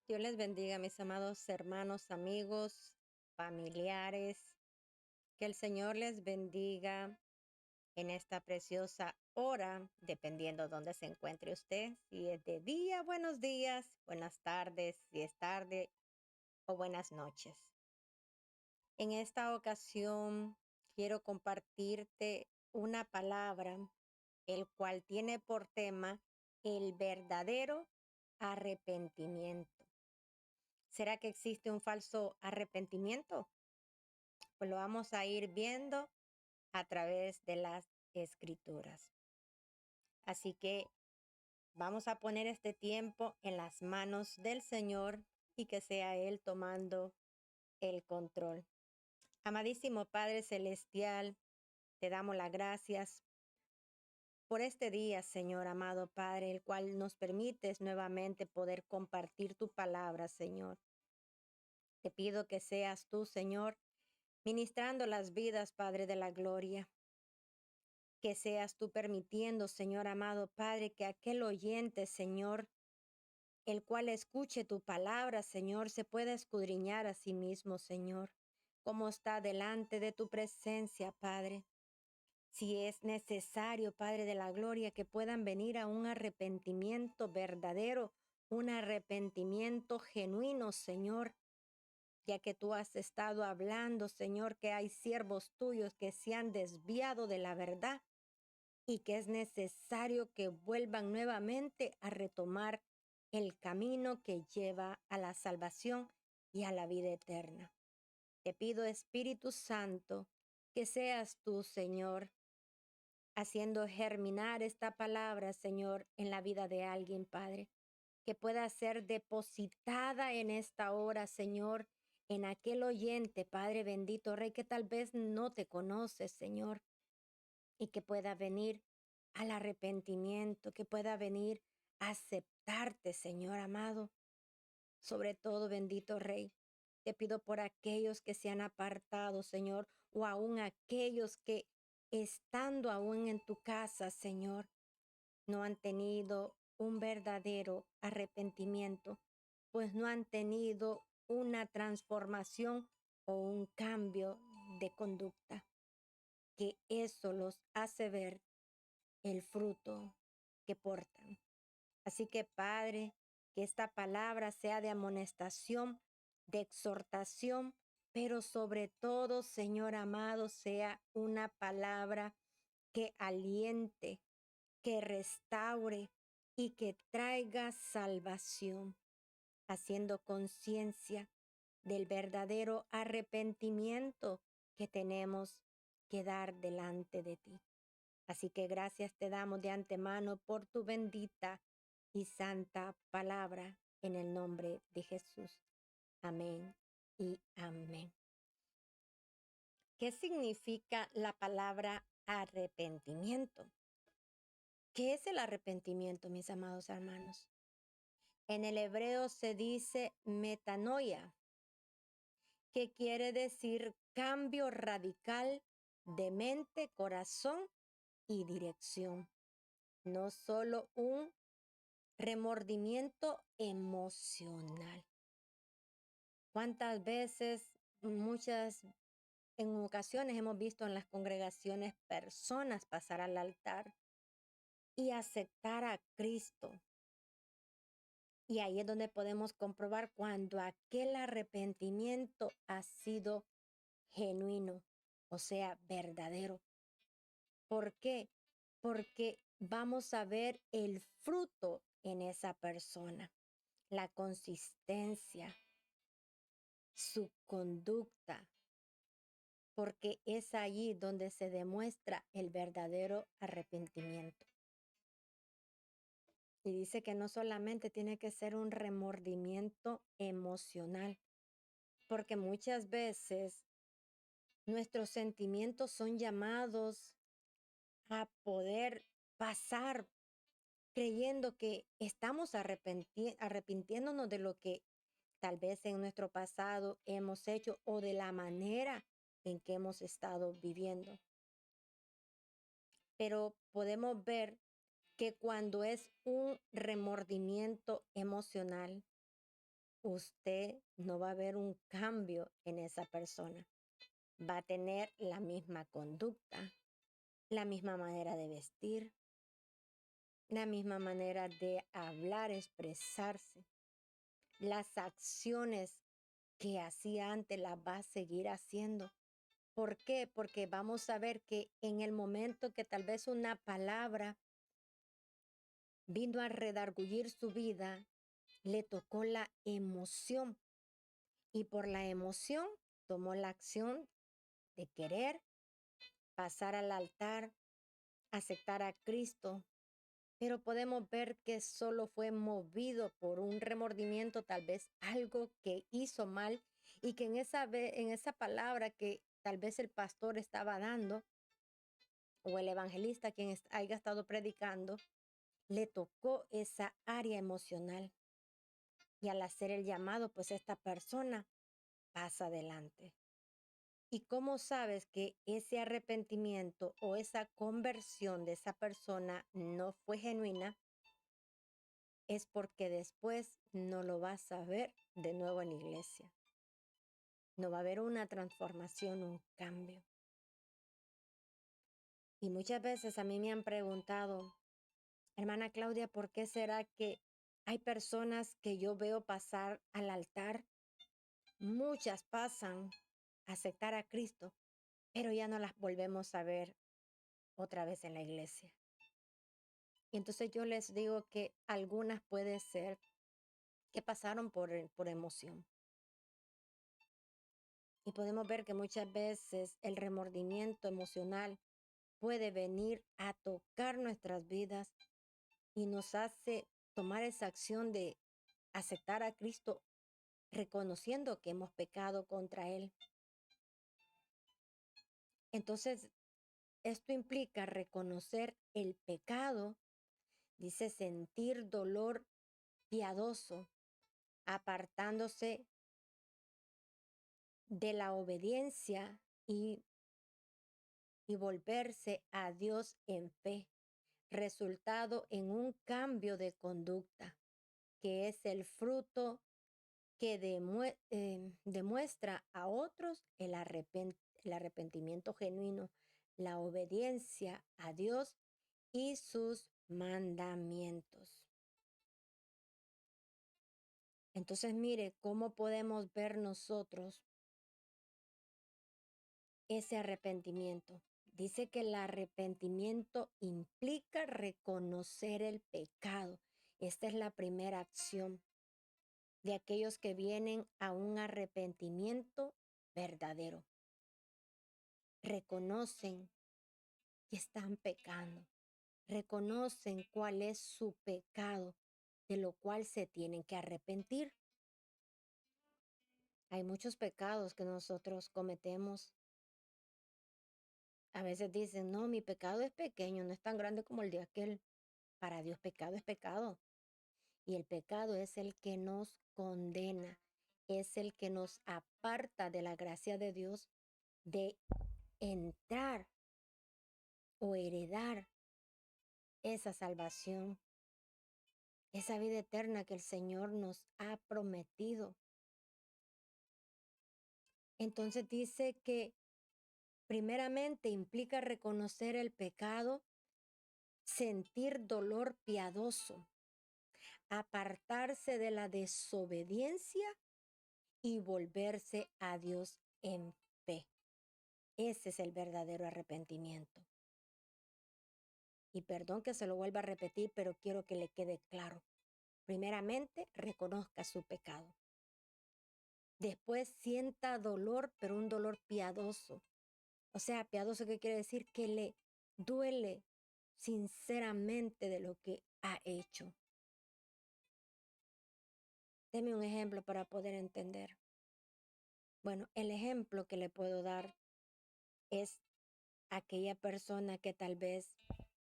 Dios les bendiga, mis amados hermanos, amigos, familiares. Que el Señor les bendiga en esta preciosa hora, dependiendo dónde se encuentre usted. Si es de día, buenos días, buenas tardes, si es tarde o buenas noches. En esta ocasión quiero compartirte una palabra, el cual tiene por tema el verdadero arrepentimiento. ¿Será que existe un falso arrepentimiento? Pues lo vamos a ir viendo a través de las escrituras. Así que vamos a poner este tiempo en las manos del Señor y que sea Él tomando el control. Amadísimo Padre Celestial, te damos las gracias por este día, Señor amado Padre, el cual nos permites nuevamente poder compartir tu palabra, Señor. Te pido que seas tú, Señor, ministrando las vidas, Padre de la gloria. Que seas tú permitiendo, Señor amado Padre, que aquel oyente, Señor, el cual escuche tu palabra, Señor, se pueda escudriñar a sí mismo, Señor, como está delante de tu presencia, Padre. Si es necesario, Padre de la gloria, que puedan venir a un arrepentimiento verdadero, un arrepentimiento genuino, Señor, ya que tú has estado hablando, Señor, que hay siervos tuyos que se han desviado de la verdad y que es necesario que vuelvan nuevamente a retomar el camino que lleva a la salvación y a la vida eterna. Te pido, Espíritu Santo, que seas tú, Señor, haciendo germinar esta palabra, Señor, en la vida de alguien, Padre, que pueda ser depositada en esta hora, Señor, en aquel oyente, Padre bendito, Rey, que tal vez no te conoce, Señor, y que pueda venir al arrepentimiento, que pueda venir a aceptarte, Señor amado. Sobre todo, bendito Rey, te pido por aquellos que se han apartado, Señor, o aún aquellos que estando aún en tu casa, Señor, no han tenido un verdadero arrepentimiento, pues no han tenido una transformación o un cambio de conducta, que eso los hace ver el fruto que portan. Así que, Padre, que esta palabra sea de amonestación, de exhortación, pero sobre todo, Señor amado, sea una palabra que aliente, que restaure y que traiga salvación, haciendo conciencia del verdadero arrepentimiento que tenemos que dar delante de ti. Así que gracias te damos de antemano por tu bendita y santa palabra en el nombre de Jesús. Amén y amén. ¿Qué significa la palabra arrepentimiento? ¿Qué es el arrepentimiento, mis amados hermanos? En el hebreo se dice metanoia, que quiere decir cambio radical de mente, corazón y dirección. No solo un remordimiento emocional. ¿Cuántas veces, en ocasiones hemos visto en las congregaciones personas pasar al altar y aceptar a Cristo? Y ahí es donde podemos comprobar cuando aquel arrepentimiento ha sido genuino, o sea, verdadero. ¿Por qué? Porque vamos a ver el fruto en esa persona, la consistencia, su conducta, porque es allí donde se demuestra el verdadero arrepentimiento. Y dice que no solamente tiene que ser un remordimiento emocional, porque muchas veces nuestros sentimientos son llamados a poder pasar creyendo que estamos arrepintiéndonos de lo que tal vez en nuestro pasado hemos hecho o de la manera en que hemos estado viviendo. Pero podemos ver que cuando es un remordimiento emocional, usted no va a ver un cambio en esa persona. Va a tener la misma conducta, la misma manera de vestir, la misma manera de hablar, expresarse. Las acciones que hacía antes las va a seguir haciendo. ¿Por qué? Porque vamos a ver que en el momento que tal vez una palabra vino a redarguir su vida, le tocó la emoción y por la emoción tomó la acción de querer pasar al altar, aceptar a Cristo, pero podemos ver que solo fue movido por un remordimiento, tal vez algo que hizo mal y que en esa palabra que tal vez el pastor estaba dando o el evangelista quien haya estado predicando, le tocó esa área emocional y al hacer el llamado, pues esta persona pasa adelante. ¿Y cómo sabes que ese arrepentimiento o esa conversión de esa persona no fue genuina? Es porque después no lo vas a ver de nuevo en la iglesia. No va a haber una transformación, un cambio. Y muchas veces a mí me han preguntado, hermana Claudia, ¿por qué será que hay personas que yo veo pasar al altar? Muchas pasan a aceptar a Cristo, pero ya no las volvemos a ver otra vez en la iglesia. Y entonces yo les digo que algunas puede ser que pasaron por emoción. Y podemos ver que muchas veces el remordimiento emocional puede venir a tocar nuestras vidas y nos hace tomar esa acción de aceptar a Cristo reconociendo que hemos pecado contra Él. Entonces, esto implica reconocer el pecado, dice sentir dolor piadoso, apartándose de la obediencia y volverse a Dios en fe, resultado en un cambio de conducta, que es el fruto que demuestra a otros el arrepentimiento genuino, la obediencia a Dios y sus mandamientos. Entonces, mire cómo podemos ver nosotros ese arrepentimiento. Dice que el arrepentimiento implica reconocer el pecado. Esta es la primera acción de aquellos que vienen a un arrepentimiento verdadero. Reconocen que están pecando. Reconocen cuál es su pecado, de lo cual se tienen que arrepentir. Hay muchos pecados que nosotros cometemos. A veces dicen, no, mi pecado es pequeño, no es tan grande como el de aquel. Para Dios pecado es pecado. Y el pecado es el que nos condena, es el que nos aparta de la gracia de Dios de entrar o heredar esa salvación, esa vida eterna que el Señor nos ha prometido. Entonces dice que primeramente implica reconocer el pecado, sentir dolor piadoso, apartarse de la desobediencia y volverse a Dios en fe. Ese es el verdadero arrepentimiento. Y perdón que se lo vuelva a repetir, pero quiero que le quede claro. Primeramente, reconozca su pecado. Después sienta dolor, pero un dolor piadoso. O sea, piadoso, ¿qué quiere decir? Que le duele sinceramente de lo que ha hecho. Deme un ejemplo para poder entender. Bueno, el ejemplo que le puedo dar es aquella persona que tal vez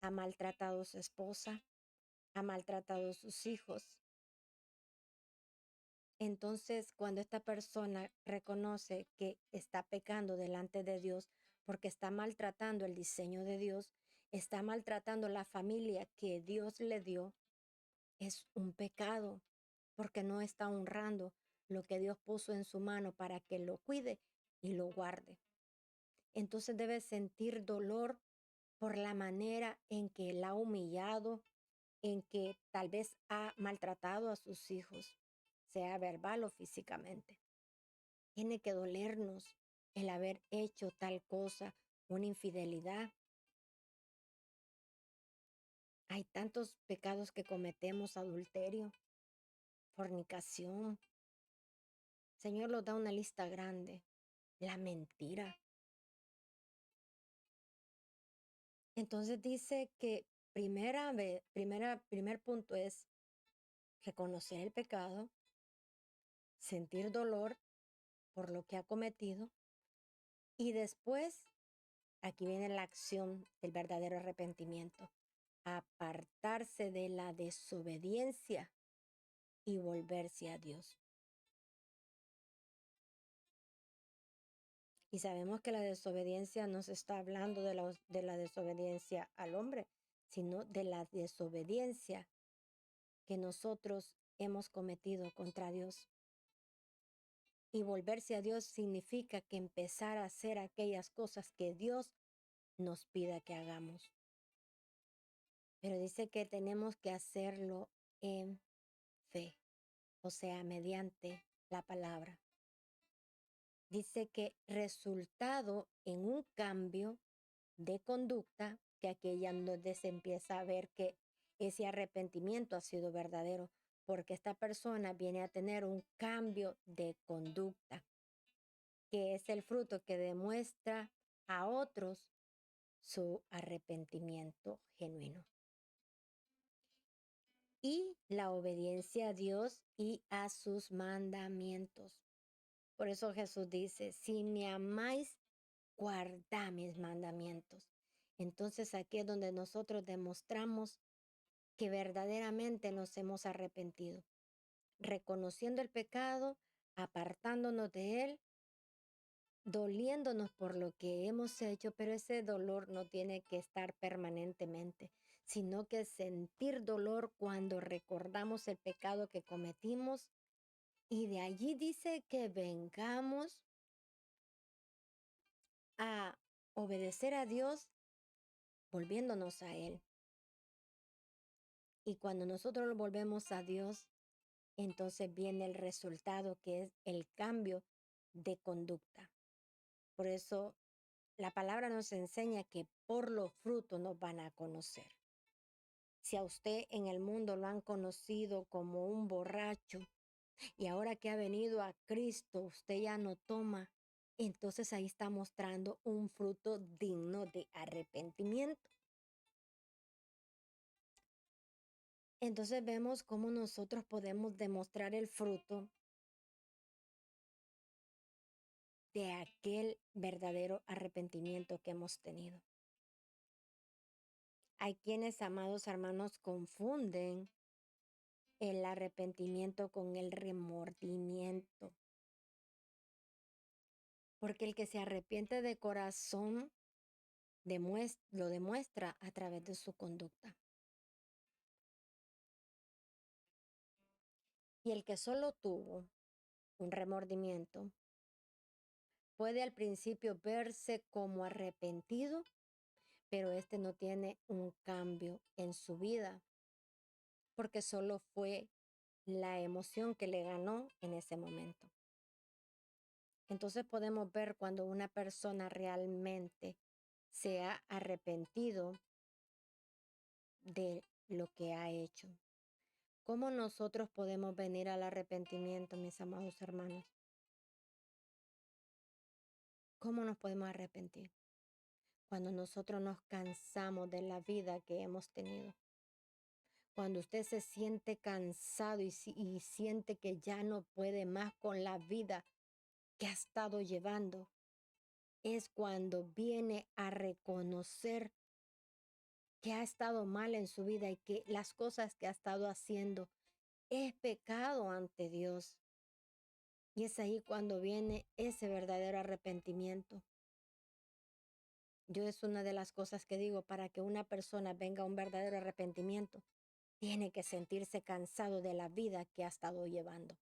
ha maltratado a su esposa, ha maltratado a sus hijos. Entonces, cuando esta persona reconoce que está pecando delante de Dios porque está maltratando el diseño de Dios, está maltratando la familia que Dios le dio, es un pecado. porque no está honrando lo que Dios puso en su mano para que lo cuide y lo guarde. Entonces debe sentir dolor por la manera en que la ha humillado, en que tal vez ha maltratado a sus hijos, sea verbal o físicamente. Tiene que dolernos el haber hecho tal cosa, una infidelidad. Hay tantos pecados que cometemos: adulterio, fornicación. Señor nos da una lista grande. La mentira. Entonces dice que primer punto es reconocer el pecado, sentir dolor por lo que ha cometido y después, aquí viene la acción del verdadero arrepentimiento: apartarse de la desobediencia y volverse a Dios. Y sabemos que la desobediencia no se está hablando de la desobediencia al hombre, sino de la desobediencia que nosotros hemos cometido contra Dios. Y volverse a Dios significa que empezar a hacer aquellas cosas que Dios nos pida que hagamos. Pero dice que tenemos que hacerlo en fe, o sea, mediante la palabra. Dice que resultado en un cambio de conducta, que aquella donde se empieza a ver que ese arrepentimiento ha sido verdadero, porque esta persona viene a tener un cambio de conducta, que es el fruto que demuestra a otros su arrepentimiento genuino. Y la obediencia a Dios y a sus mandamientos. Por eso Jesús dice: si me amáis, guarda mis mandamientos. Entonces aquí es donde nosotros demostramos que verdaderamente nos hemos arrepentido, reconociendo el pecado, apartándonos de él, doliéndonos por lo que hemos hecho, pero ese dolor no tiene que estar permanentemente, sino que sentir dolor cuando recordamos el pecado que cometimos, y de allí dice que vengamos a obedecer a Dios volviéndonos a Él. Y cuando nosotros volvemos a Dios, entonces viene el resultado, que es el cambio de conducta. Por eso la palabra nos enseña que por los frutos nos van a conocer. Si a usted en el mundo lo han conocido como un borracho y ahora que ha venido a Cristo usted ya no toma, entonces ahí está mostrando un fruto digno de arrepentimiento. Entonces vemos cómo nosotros podemos demostrar el fruto de aquel verdadero arrepentimiento que hemos tenido. Hay quienes, amados hermanos, confunden el arrepentimiento con el remordimiento. Porque el que se arrepiente de corazón lo demuestra a través de su conducta. Y el que solo tuvo un remordimiento puede al principio verse como arrepentido, pero este no tiene un cambio en su vida, porque solo fue la emoción que le ganó en ese momento. Entonces podemos ver cuando una persona realmente se ha arrepentido de lo que ha hecho. ¿Cómo nosotros podemos venir al arrepentimiento, mis amados hermanos? ¿Cómo nos podemos arrepentir? Cuando nosotros nos cansamos de la vida que hemos tenido. Cuando usted se siente cansado y siente que ya no puede más con la vida que ha estado llevando, es cuando viene a reconocer que ha estado mal en su vida y que las cosas que ha estado haciendo es pecado ante Dios. Y es ahí cuando viene ese verdadero arrepentimiento. Yo es una de las cosas que digo: para que una persona venga a un verdadero arrepentimiento, tiene que sentirse cansado de la vida que ha estado llevando.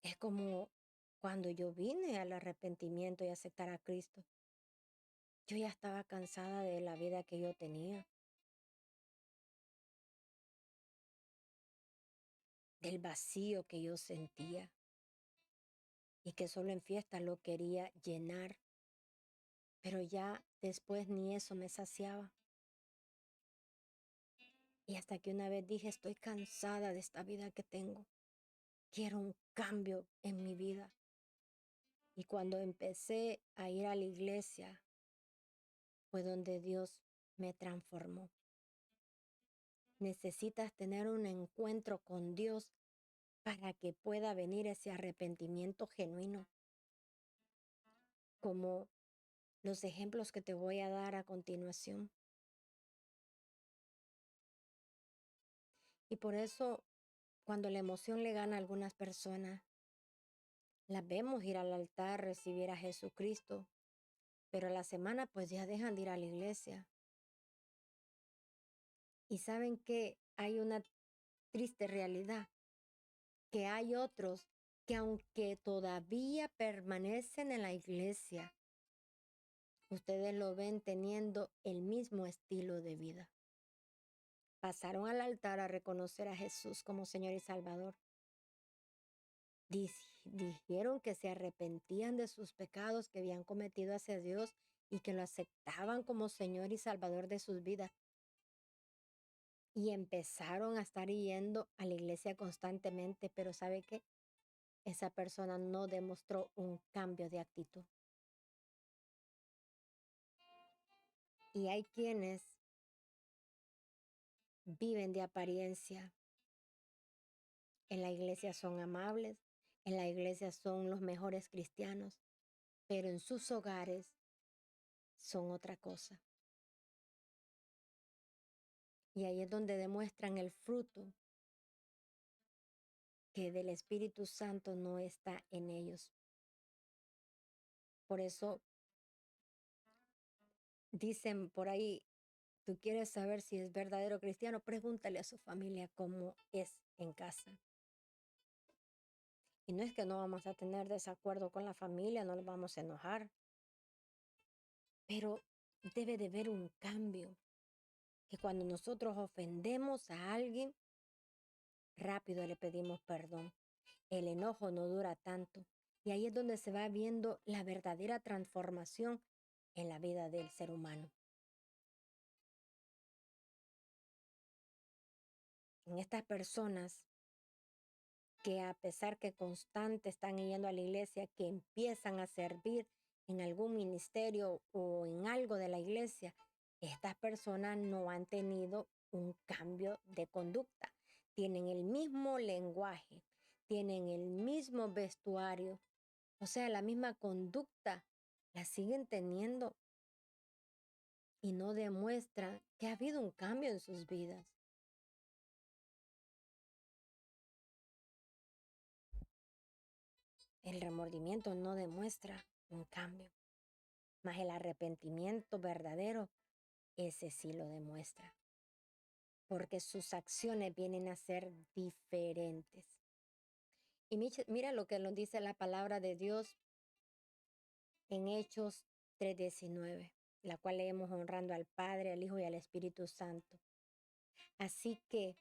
Es como cuando yo vine al arrepentimiento y aceptar a Cristo. Yo ya estaba cansada de la vida que yo tenía, del vacío que yo sentía y que solo en fiesta lo quería llenar. Pero ya después ni eso me saciaba. Y hasta que una vez dije, estoy cansada de esta vida que tengo. Quiero un cambio en mi vida. Y cuando empecé a ir a la iglesia, fue donde Dios me transformó. Necesitas tener un encuentro con Dios para que pueda venir ese arrepentimiento genuino, como los ejemplos que te voy a dar a continuación. Y por eso, cuando la emoción le gana a algunas personas, las vemos ir al altar, recibir a Jesucristo, pero a la semana pues ya dejan de ir a la iglesia. Y saben que hay una triste realidad, que hay otros que aunque todavía permanecen en la iglesia, ustedes lo ven teniendo el mismo estilo de vida. Pasaron al altar a reconocer a Jesús como Señor y Salvador. Dijeron que se arrepentían de sus pecados que habían cometido hacia Dios y que lo aceptaban como Señor y Salvador de sus vidas. Y empezaron a estar yendo a la iglesia constantemente, pero ¿sabe qué? Esa persona no demostró un cambio de actitud. Y hay quienes viven de apariencia. En la iglesia son amables, en la iglesia son los mejores cristianos, pero en sus hogares son otra cosa. Y ahí es donde demuestran el fruto que del Espíritu Santo no está en ellos. Por eso dicen por ahí, tú quieres saber si es verdadero cristiano, pregúntale a su familia cómo es en casa. Y no es que no vamos a tener desacuerdo con la familia, no nos vamos a enojar, pero debe de haber un cambio, que cuando nosotros ofendemos a alguien, rápido le pedimos perdón. El enojo no dura tanto. Y ahí es donde se va viendo la verdadera transformación en la vida del ser humano. En estas personas que a pesar que constante están yendo a la iglesia, que empiezan a servir en algún ministerio o en algo de la iglesia, estas personas no han tenido un cambio de conducta. Tienen el mismo lenguaje, tienen el mismo vestuario, o sea, la misma conducta, la siguen teniendo y no demuestran que ha habido un cambio en sus vidas. El remordimiento no demuestra un cambio, mas el arrepentimiento verdadero, ese sí lo demuestra, porque sus acciones vienen a ser diferentes. Y mira lo que nos dice la palabra de Dios en Hechos 3:19, la cual leemos honrando al Padre, al Hijo y al Espíritu Santo. Así que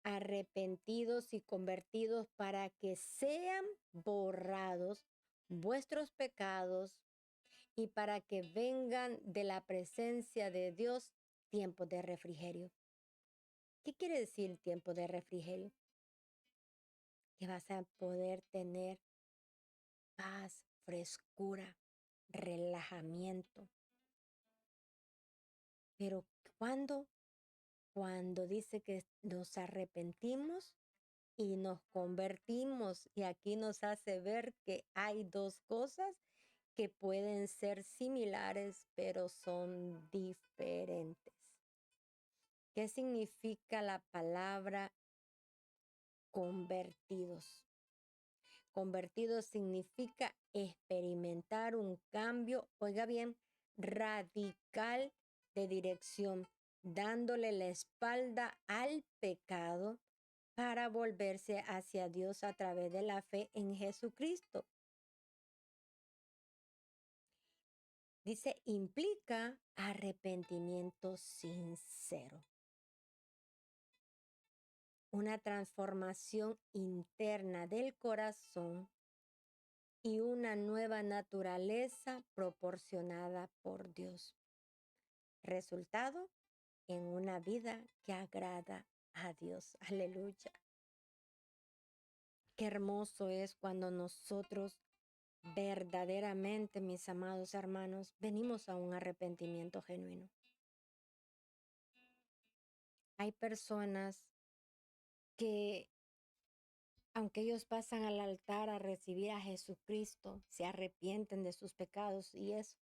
arrepentidos y convertidos para que sean borrados vuestros pecados y para que vengan de la presencia de Dios tiempos de refrigerio. ¿Qué quiere decir tiempo de refrigerio? Que vas a poder tener paz, frescura, relajamiento. Pero ¿cuándo? Cuando dice que nos arrepentimos y nos convertimos. Y aquí nos hace ver que hay dos cosas que pueden ser similares, pero son diferentes. ¿Qué significa la palabra convertidos? Convertidos significa experimentar un cambio, oiga bien, radical de dirección, dándole la espalda al pecado para volverse hacia Dios a través de la fe en Jesucristo. Dice, implica arrepentimiento sincero, una transformación interna del corazón y una nueva naturaleza proporcionada por Dios. Resultado en una vida que agrada a Dios. Aleluya. Qué hermoso es cuando nosotros verdaderamente, mis amados hermanos, venimos a un arrepentimiento genuino. Hay personas que, aunque ellos pasan al altar a recibir a Jesucristo, se arrepienten de sus pecados y eso,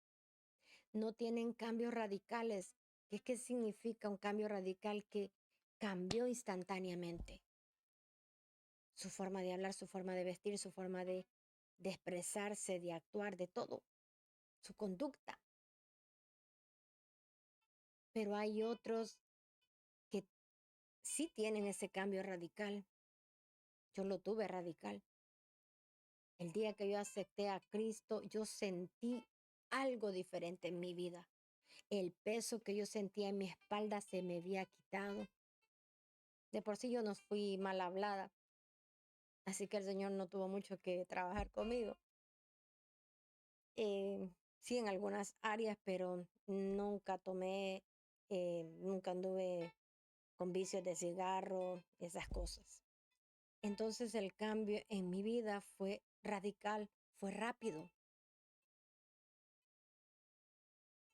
no tienen cambios radicales. ¿Qué significa un cambio radical? Que cambió instantáneamente su forma de hablar, su forma de vestir, su forma de expresarse, de actuar, de todo, su conducta. Pero hay otros que sí tienen ese cambio radical. Yo lo tuve radical. El día que yo acepté a Cristo, yo sentí algo diferente en mi vida. El peso que yo sentía en mi espalda se me había quitado. De por sí yo no fui mal hablada, así que el Señor no tuvo mucho que trabajar conmigo. Sí, en algunas áreas, pero nunca tomé, nunca anduve con vicios de cigarro, esas cosas. Entonces el cambio en mi vida fue radical, fue rápido,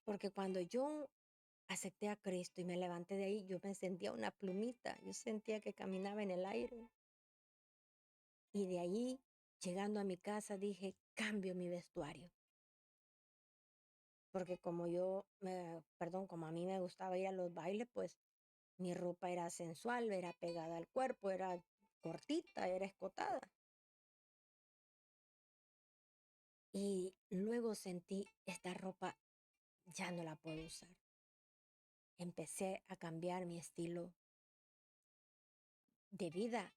porque cuando yo acepté a Cristo y me levanté de ahí, yo me sentía una plumita, yo sentía que caminaba en el aire. Y de ahí, llegando a mi casa, dije, cambio mi vestuario. Porque como a mí me gustaba ir a los bailes, pues mi ropa era sensual, era pegada al cuerpo, era cortita, era escotada. Y luego sentí, esta ropa ya no la puedo usar. Empecé a cambiar mi estilo de vida,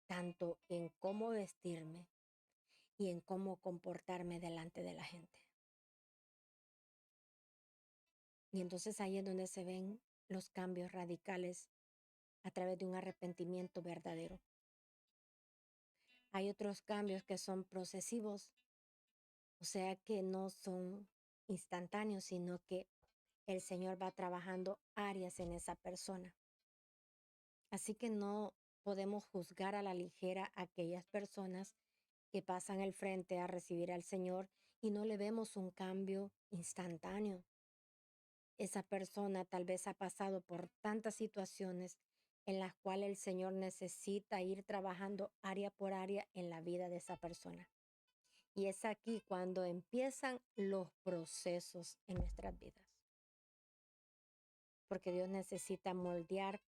tanto en cómo vestirme y en cómo comportarme delante de la gente. Y entonces ahí es donde se ven los cambios radicales a través de un arrepentimiento verdadero. Hay otros cambios que son procesivos, o sea que no son instantáneos, sino que el Señor va trabajando áreas en esa persona. Así que no podemos juzgar a la ligera a aquellas personas que pasan el frente a recibir al Señor y no le vemos un cambio instantáneo. Esa persona tal vez ha pasado por tantas situaciones en las cuales el Señor necesita ir trabajando área por área en la vida de esa persona. Y es aquí cuando empiezan los procesos en nuestras vidas. Porque Dios necesita moldear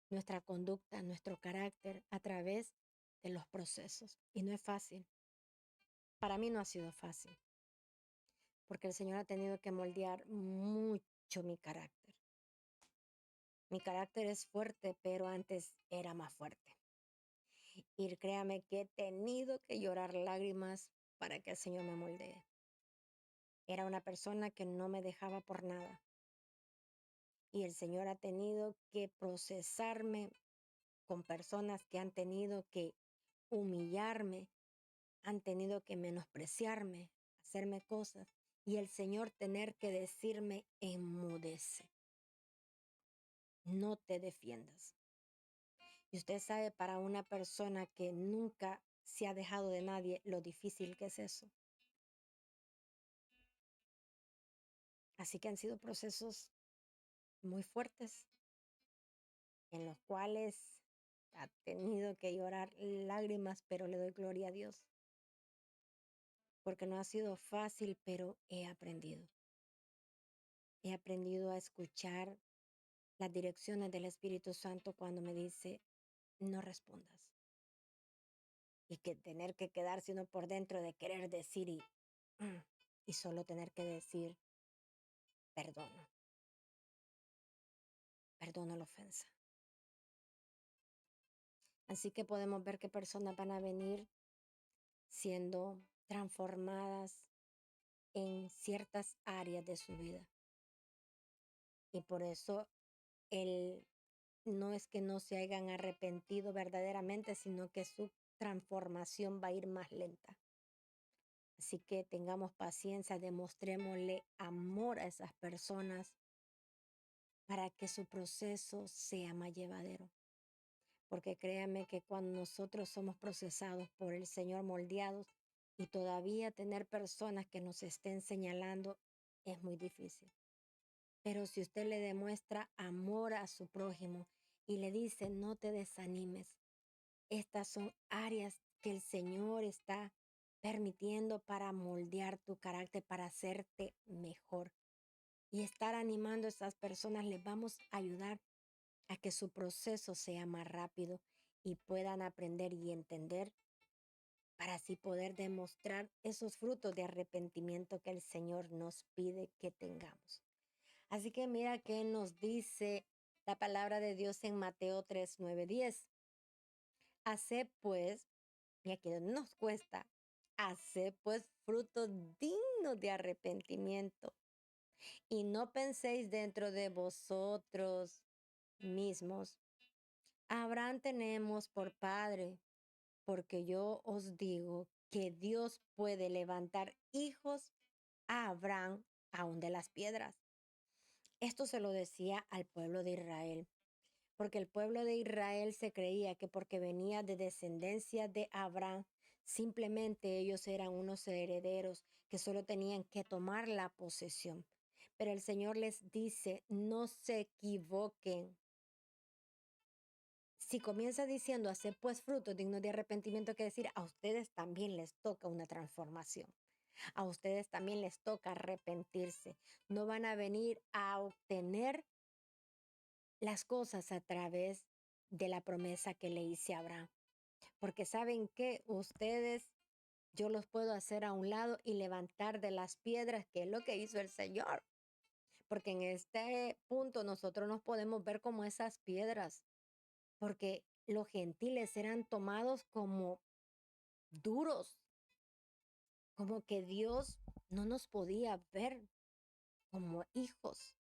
nuestra conducta, nuestro carácter a través de los procesos. Y no es fácil. Para mí no ha sido fácil. Porque el Señor ha tenido que moldear mucho mi carácter. Mi carácter es fuerte, pero antes era más fuerte. Y créame que he tenido que llorar lágrimas para que el Señor me moldee. Era una persona que no me dejaba por nada. Y el Señor ha tenido que procesarme con personas que han tenido que humillarme, han tenido que menospreciarme, hacerme cosas. Y el Señor tener que decirme, enmudece, no te defiendas. Y usted sabe, para una persona que nunca se ha dejado de nadie, lo difícil que es eso. Así que han sido procesos muy fuertes en los cuales ha tenido que llorar lágrimas, pero le doy gloria a Dios. Porque no ha sido fácil, pero he aprendido. He aprendido a escuchar las direcciones del Espíritu Santo cuando me dice, no respondas. Y que tener que quedarse uno por dentro de querer decir y solo tener que decir, perdón. tono la ofensa. Así que podemos ver qué personas van a venir siendo transformadas en ciertas áreas de su vida. Y por eso el, no es que no se hayan arrepentido verdaderamente, sino que su transformación va a ir más lenta. Así que tengamos paciencia, demostrémosle amor a esas personas para que su proceso sea más llevadero. Porque créanme que cuando nosotros somos procesados por el Señor, moldeados, y todavía tener personas que nos estén señalando es muy difícil. Pero si usted le demuestra amor a su prójimo y le dice, no te desanimes, estas son áreas que el Señor está permitiendo para moldear tu carácter, para hacerte mejor. Y estar animando a esas personas les vamos a ayudar a que su proceso sea más rápido y puedan aprender y entender para así poder demostrar esos frutos de arrepentimiento que el Señor nos pide que tengamos. Así que mira que nos dice la palabra de Dios en Mateo 3, 9, 10. Haced pues, y aquí donde nos cuesta, haced pues frutos dignos de arrepentimiento. Y no penséis dentro de vosotros mismos, Abraham tenemos por padre, porque yo os digo que Dios puede levantar hijos a Abraham aún de las piedras. Esto se lo decía al pueblo de Israel, porque el pueblo de Israel se creía que porque venía de descendencia de Abraham, simplemente ellos eran unos herederos que solo tenían que tomar la posesión. Pero el Señor les dice, no se equivoquen. Si comienza diciendo, hacer pues frutos dignos de arrepentimiento, que decir, a ustedes también les toca una transformación. A ustedes también les toca arrepentirse. No van a venir a obtener las cosas a través de la promesa que le hice a Abraham. Porque saben que ustedes, yo los puedo hacer a un lado y levantar de las piedras, que es lo que hizo el Señor. Porque en este punto nosotros nos podemos ver como esas piedras, porque los gentiles eran tomados como duros, como que Dios no nos podía ver como hijos.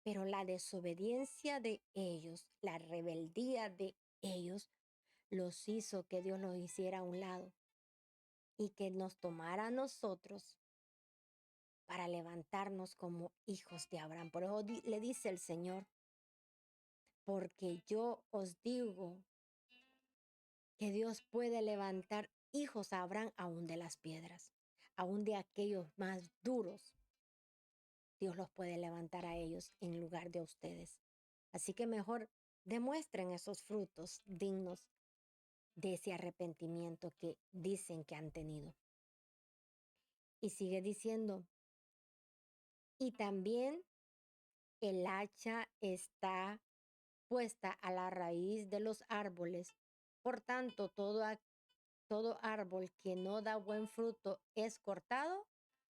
Pero la desobediencia de ellos, la rebeldía de ellos, los hizo que Dios los hiciera a un lado y que nos tomara a nosotros para levantarnos como hijos de Abraham. Por eso le dice el Señor, porque yo os digo que Dios puede levantar hijos a Abraham aún de las piedras, aún de aquellos más duros. Dios los puede levantar a ellos en lugar de ustedes. Así que mejor demuestren esos frutos dignos de ese arrepentimiento que dicen que han tenido. Y sigue diciendo, y también el hacha está puesta a la raíz de los árboles. Por tanto, todo árbol que no da buen fruto es cortado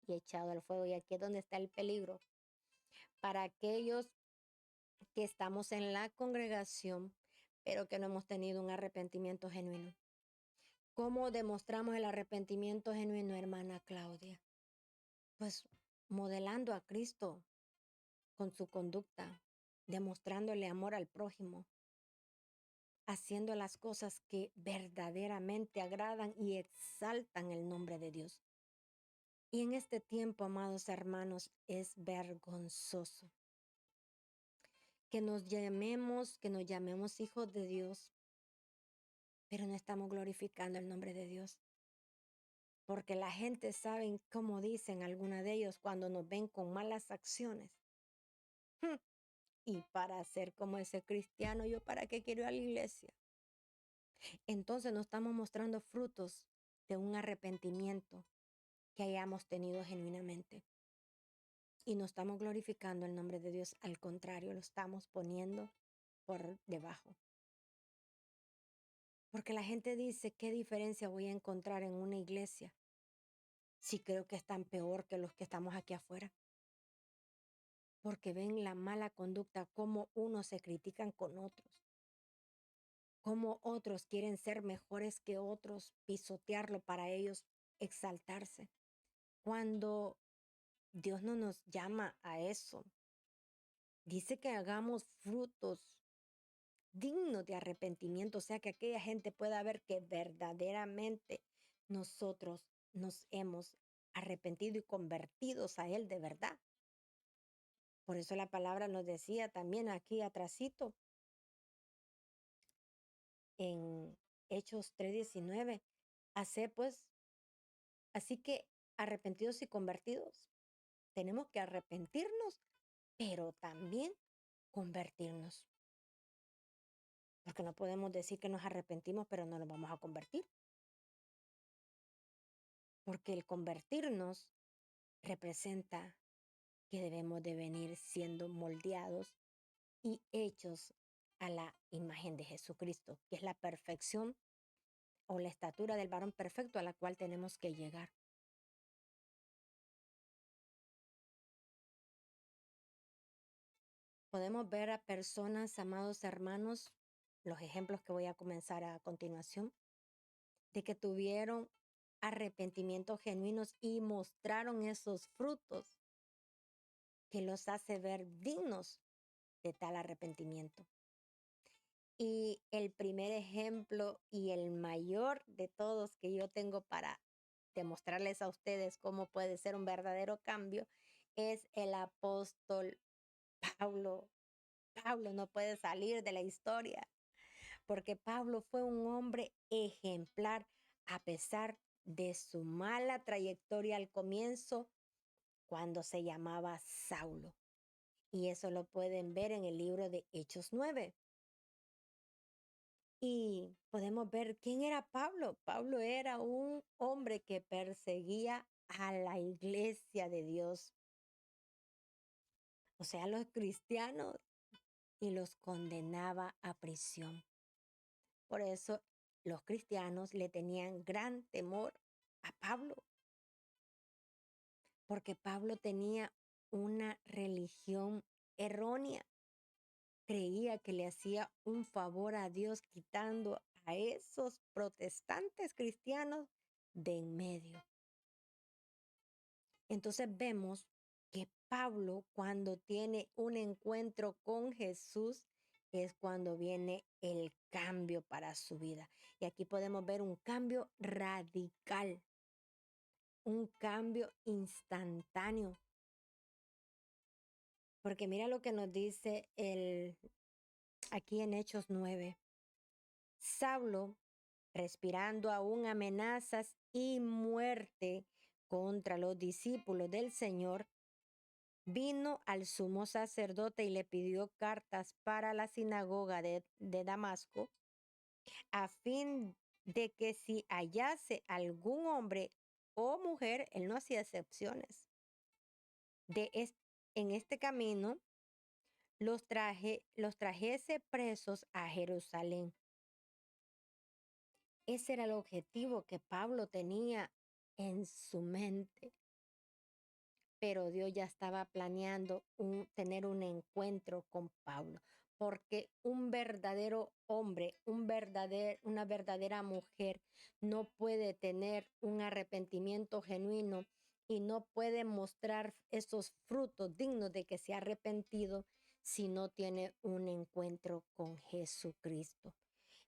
y echado al fuego. Y aquí es donde está el peligro. Para aquellos que estamos en la congregación, pero que no hemos tenido un arrepentimiento genuino. ¿Cómo demostramos el arrepentimiento genuino, hermana Claudia? Pues modelando a Cristo con su conducta, demostrándole amor al prójimo, haciendo las cosas que verdaderamente agradan y exaltan el nombre de Dios. Y en este tiempo, amados hermanos, es vergonzoso que nos llamemos hijos de Dios, pero no estamos glorificando el nombre de Dios. Porque la gente sabe, como dicen algunos de ellos, cuando nos ven con malas acciones. Y para ser como ese cristiano, ¿yo para qué quiero ir a la iglesia? Entonces no estamos mostrando frutos de un arrepentimiento que hayamos tenido genuinamente. Y no estamos glorificando el nombre de Dios, al contrario, lo estamos poniendo por debajo. Porque la gente dice, ¿qué diferencia voy a encontrar en una iglesia si creo que están peor que los que estamos aquí afuera? porque ven la mala conducta, cómo unos se critican con otros, cómo otros quieren ser mejores que otros, pisotearlo para ellos exaltarse. Cuando Dios no nos llama a eso, dice que hagamos frutos dignos de arrepentimiento, o sea, que aquella gente pueda ver que verdaderamente nosotros nos hemos arrepentido y convertidos a Él de verdad. Por eso la palabra nos decía también aquí atrasito en Hechos 3:19, hacer pues, así que arrepentidos y convertidos, tenemos que arrepentirnos, pero también convertirnos, porque no podemos decir que nos arrepentimos, pero no nos vamos a convertir, porque el convertirnos representa que debemos de venir siendo moldeados y hechos a la imagen de Jesucristo, que es la perfección o la estatura del varón perfecto a la cual tenemos que llegar. Podemos ver a personas, amados hermanos, los ejemplos que voy a comenzar a continuación, de que tuvieron arrepentimientos genuinos y mostraron esos frutos que los hace ver dignos de tal arrepentimiento. Y el primer ejemplo y el mayor de todos que yo tengo para demostrarles a ustedes cómo puede ser un verdadero cambio es el apóstol Pablo. Pablo no puede salir de la historia porque Pablo fue un hombre ejemplar a pesar de su mala trayectoria al comienzo cuando se llamaba Saulo. Y eso lo pueden ver en el libro de Hechos 9. Y podemos ver quién era Pablo. Pablo era un hombre que perseguía a la iglesia de Dios, o sea, a los cristianos, y los condenaba a prisión. Por eso los cristianos le tenían gran temor a Pablo, porque Pablo tenía una religión errónea. Creía que le hacía un favor a Dios quitando a esos protestantes cristianos de en medio. Entonces vemos que Pablo, cuando tiene un encuentro con Jesús, es cuando viene el cambio para su vida. Y aquí podemos ver un cambio radical, un cambio instantáneo. Porque mira lo que nos dice aquí en Hechos 9. Saulo, respirando aún amenazas y muerte contra los discípulos del Señor, vino al sumo sacerdote y le pidió cartas para la sinagoga de Damasco, a fin de que si hallase algún hombre o mujer, él no hacía excepciones, de en este camino, los trajese presos a Jerusalén. Ese era el objetivo que Pablo tenía en su mente. Pero Dios ya estaba planeando tener un encuentro con Pablo, porque un verdadero hombre, una verdadera mujer no puede tener un arrepentimiento genuino y no puede mostrar esos frutos dignos de que se ha arrepentido si no tiene un encuentro con Jesucristo.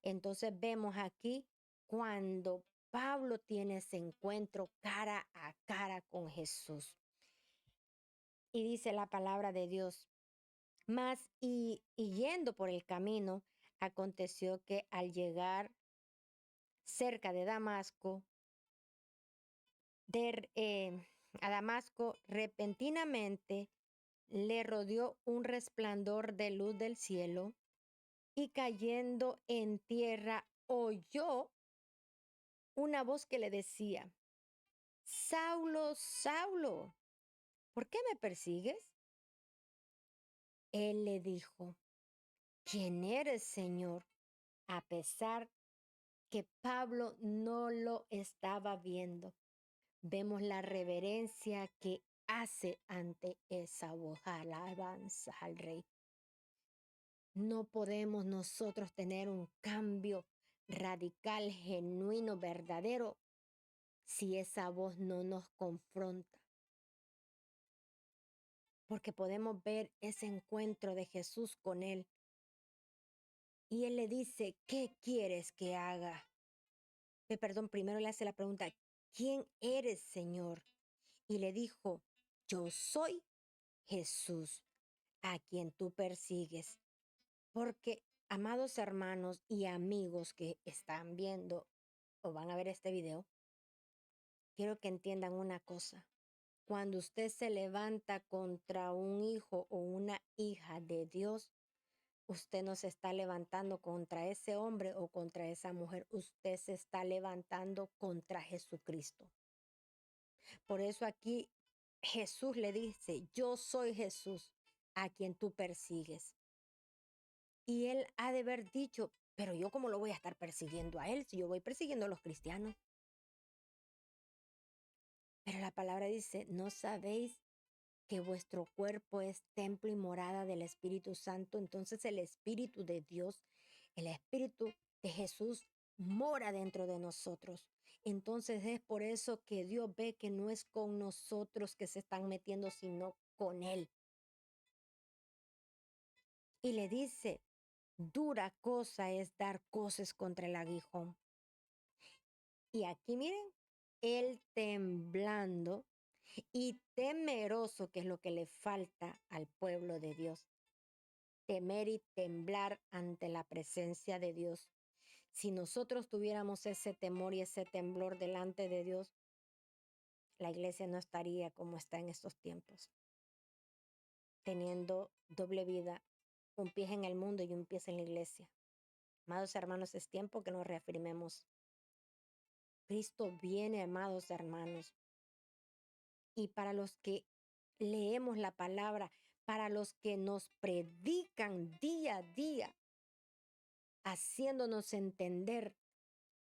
Entonces vemos aquí cuando Pablo tiene ese encuentro cara a cara con Jesús. Y dice la palabra de Dios, mas y yendo por el camino, aconteció que al llegar cerca de Damasco, a Damasco, repentinamente le rodeó un resplandor de luz del cielo y cayendo en tierra oyó una voz que le decía, Saulo, Saulo, ¿por qué me persigues? Él le dijo, ¿quién eres, Señor? A pesar que Pablo no lo estaba viendo, vemos la reverencia que hace ante esa voz? Alabanza al Rey. No podemos nosotros tener un cambio radical, genuino, verdadero, si esa voz no nos confronta. Porque podemos ver ese encuentro de Jesús con él. Y él le dice, ¿qué quieres que haga? Perdón, primero le hace la pregunta, ¿quién eres, Señor? Y le dijo, yo soy Jesús, a quien tú persigues. Porque, amados hermanos y amigos que están viendo o van a ver este video, quiero que entiendan una cosa. Cuando usted se levanta contra un hijo o una hija de Dios, usted no se está levantando contra ese hombre o contra esa mujer. Usted se está levantando contra Jesucristo. Por eso aquí Jesús le dice, yo soy Jesús a quien tú persigues. Y él ha de haber dicho, pero yo cómo lo voy a estar persiguiendo a él si yo voy persiguiendo a los cristianos. Pero la palabra dice, ¿no sabéis que vuestro cuerpo es templo y morada del Espíritu Santo? Entonces el Espíritu de Dios, el Espíritu de Jesús mora dentro de nosotros. Entonces es por eso que Dios ve que no es con nosotros que se están metiendo, sino con Él. Y le dice, dura cosa es dar coces contra el aguijón. Y aquí miren, Él temblando y temeroso, que es lo que le falta al pueblo de Dios. Temer y temblar ante la presencia de Dios. Si nosotros tuviéramos ese temor y ese temblor delante de Dios, la iglesia no estaría como está en estos tiempos, teniendo doble vida, un pie en el mundo y un pie en la iglesia. Amados hermanos, es tiempo que nos reafirmemos. Cristo viene, amados hermanos. Y para los que leemos la palabra, para los que nos predican día a día, haciéndonos entender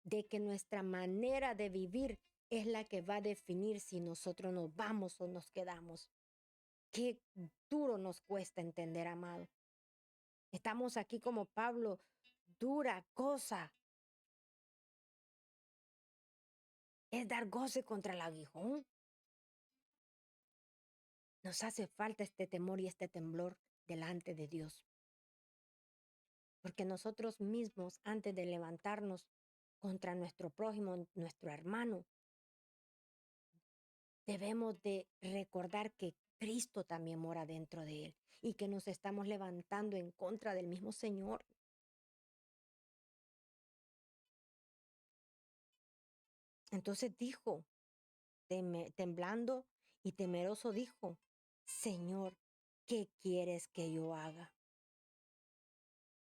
de que nuestra manera de vivir es la que va a definir si nosotros nos vamos o nos quedamos. Qué duro nos cuesta entender, amado. Estamos aquí como Pablo, dura cosa. Es dar goce contra el aguijón. Nos hace falta este temor y este temblor delante de Dios. Porque nosotros mismos, antes de levantarnos contra nuestro prójimo, nuestro hermano, debemos de recordar que Cristo también mora dentro de él y que nos estamos levantando en contra del mismo Señor. Entonces dijo, temblando y temeroso dijo, Señor, ¿qué quieres que yo haga?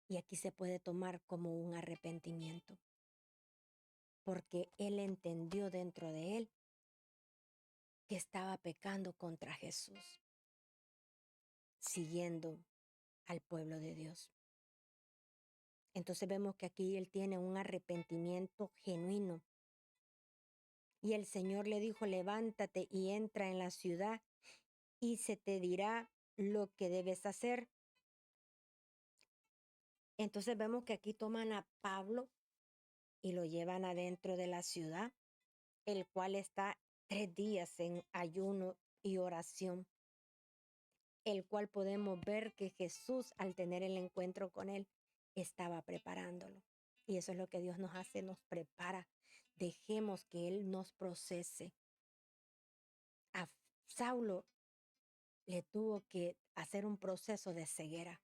Y aquí se puede tomar como un arrepentimiento, porque él entendió dentro de él que estaba pecando contra Jesús, siguiendo al pueblo de Dios. Entonces vemos que aquí él tiene un arrepentimiento genuino. Y el Señor le dijo, levántate y entra en la ciudad y se te dirá lo que debes hacer. Entonces vemos que aquí toman a Pablo y lo llevan adentro de la ciudad, el cual está 3 días en ayuno y oración, el cual podemos ver que Jesús, al tener el encuentro con él, estaba preparándolo. Y eso es lo que Dios nos hace, nos prepara. Dejemos que Él nos procese. A Saulo le tuvo que hacer un proceso de ceguera,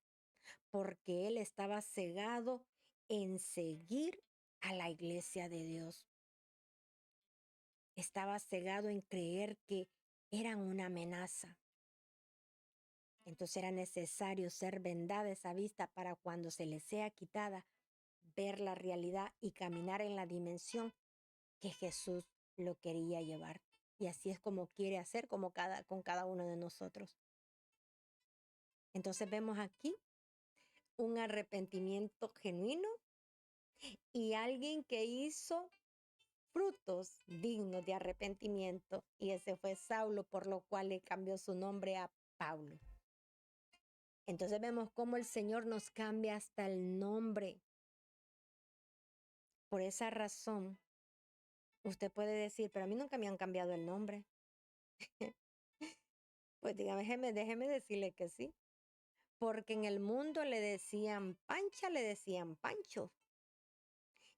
porque él estaba cegado en seguir a la iglesia de Dios. Estaba cegado en creer que eran una amenaza. Entonces era necesario ser vendada esa vista para cuando se le sea quitada, ver la realidad y caminar en la dimensión que Jesús lo quería llevar. Y así es como quiere hacer con cada uno de nosotros. Entonces vemos aquí un arrepentimiento genuino y alguien que hizo frutos dignos de arrepentimiento. Y ese fue Saulo, por lo cual le cambió su nombre a Pablo. Entonces vemos cómo el Señor nos cambia hasta el nombre. Por esa razón, usted puede decir, pero a mí nunca me han cambiado el nombre. Pues dígame, déjeme decirle que sí. Porque en el mundo le decían Pancha, le decían Pancho.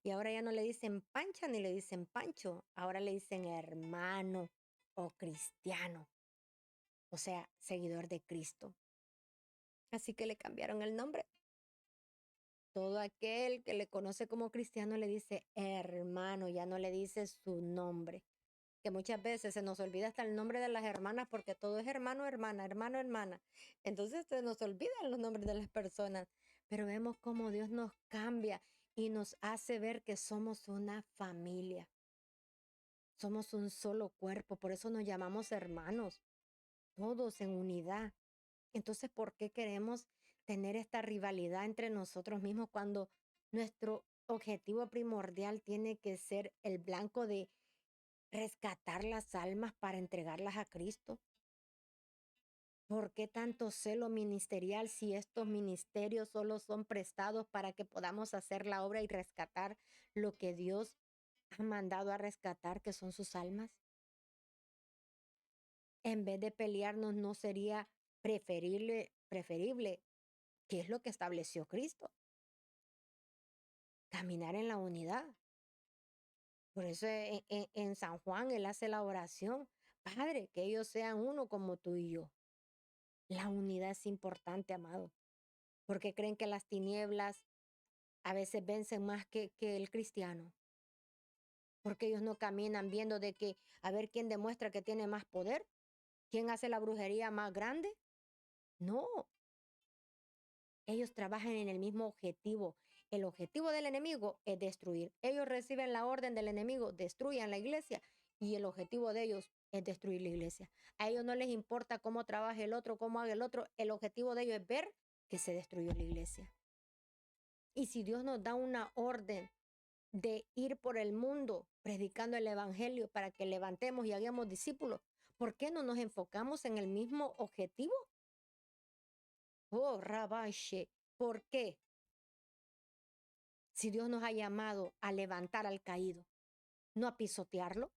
Y ahora ya no le dicen Pancha ni le dicen Pancho. Ahora le dicen hermano o cristiano. O sea, seguidor de Cristo. Así que le cambiaron el nombre. Todo aquel que le conoce como cristiano le dice hermano, ya no le dice su nombre. Que muchas veces se nos olvida hasta el nombre de las hermanas porque todo es hermano, hermana, hermano, hermana. Entonces se nos olvidan los nombres de las personas. Pero vemos cómo Dios nos cambia y nos hace ver que somos una familia. Somos un solo cuerpo, por eso nos llamamos hermanos, todos en unidad. Entonces, ¿por qué queremos tener esta rivalidad entre nosotros mismos cuando nuestro objetivo primordial tiene que ser el blanco de rescatar las almas para entregarlas a Cristo? ¿Por qué tanto celo ministerial si estos ministerios solo son prestados para que podamos hacer la obra y rescatar lo que Dios ha mandado a rescatar, que son sus almas? En vez de pelearnos, ¿no sería preferible, que es lo que estableció Cristo? Caminar en la unidad. Por eso en San Juan él hace la oración, Padre, que ellos sean uno como tú y yo. La unidad es importante, amado, porque creen que las tinieblas a veces vencen más que el cristiano, porque ellos no caminan viendo de que a ver quién demuestra que tiene más poder, quién hace la brujería más grande. No, ellos trabajan en el mismo objetivo. El objetivo del enemigo es destruir. Ellos reciben la orden del enemigo, destruyan la iglesia, y el objetivo de ellos es destruir la iglesia. A ellos no les importa cómo trabaje el otro, cómo haga el otro. El objetivo de ellos es ver que se destruyó la iglesia. Y si Dios nos da una orden de ir por el mundo predicando el evangelio para que levantemos y hagamos discípulos, ¿por qué no nos enfocamos en el mismo objetivo? Oh, Rabashe, ¿por qué? Si Dios nos ha llamado a levantar al caído, no a pisotearlo.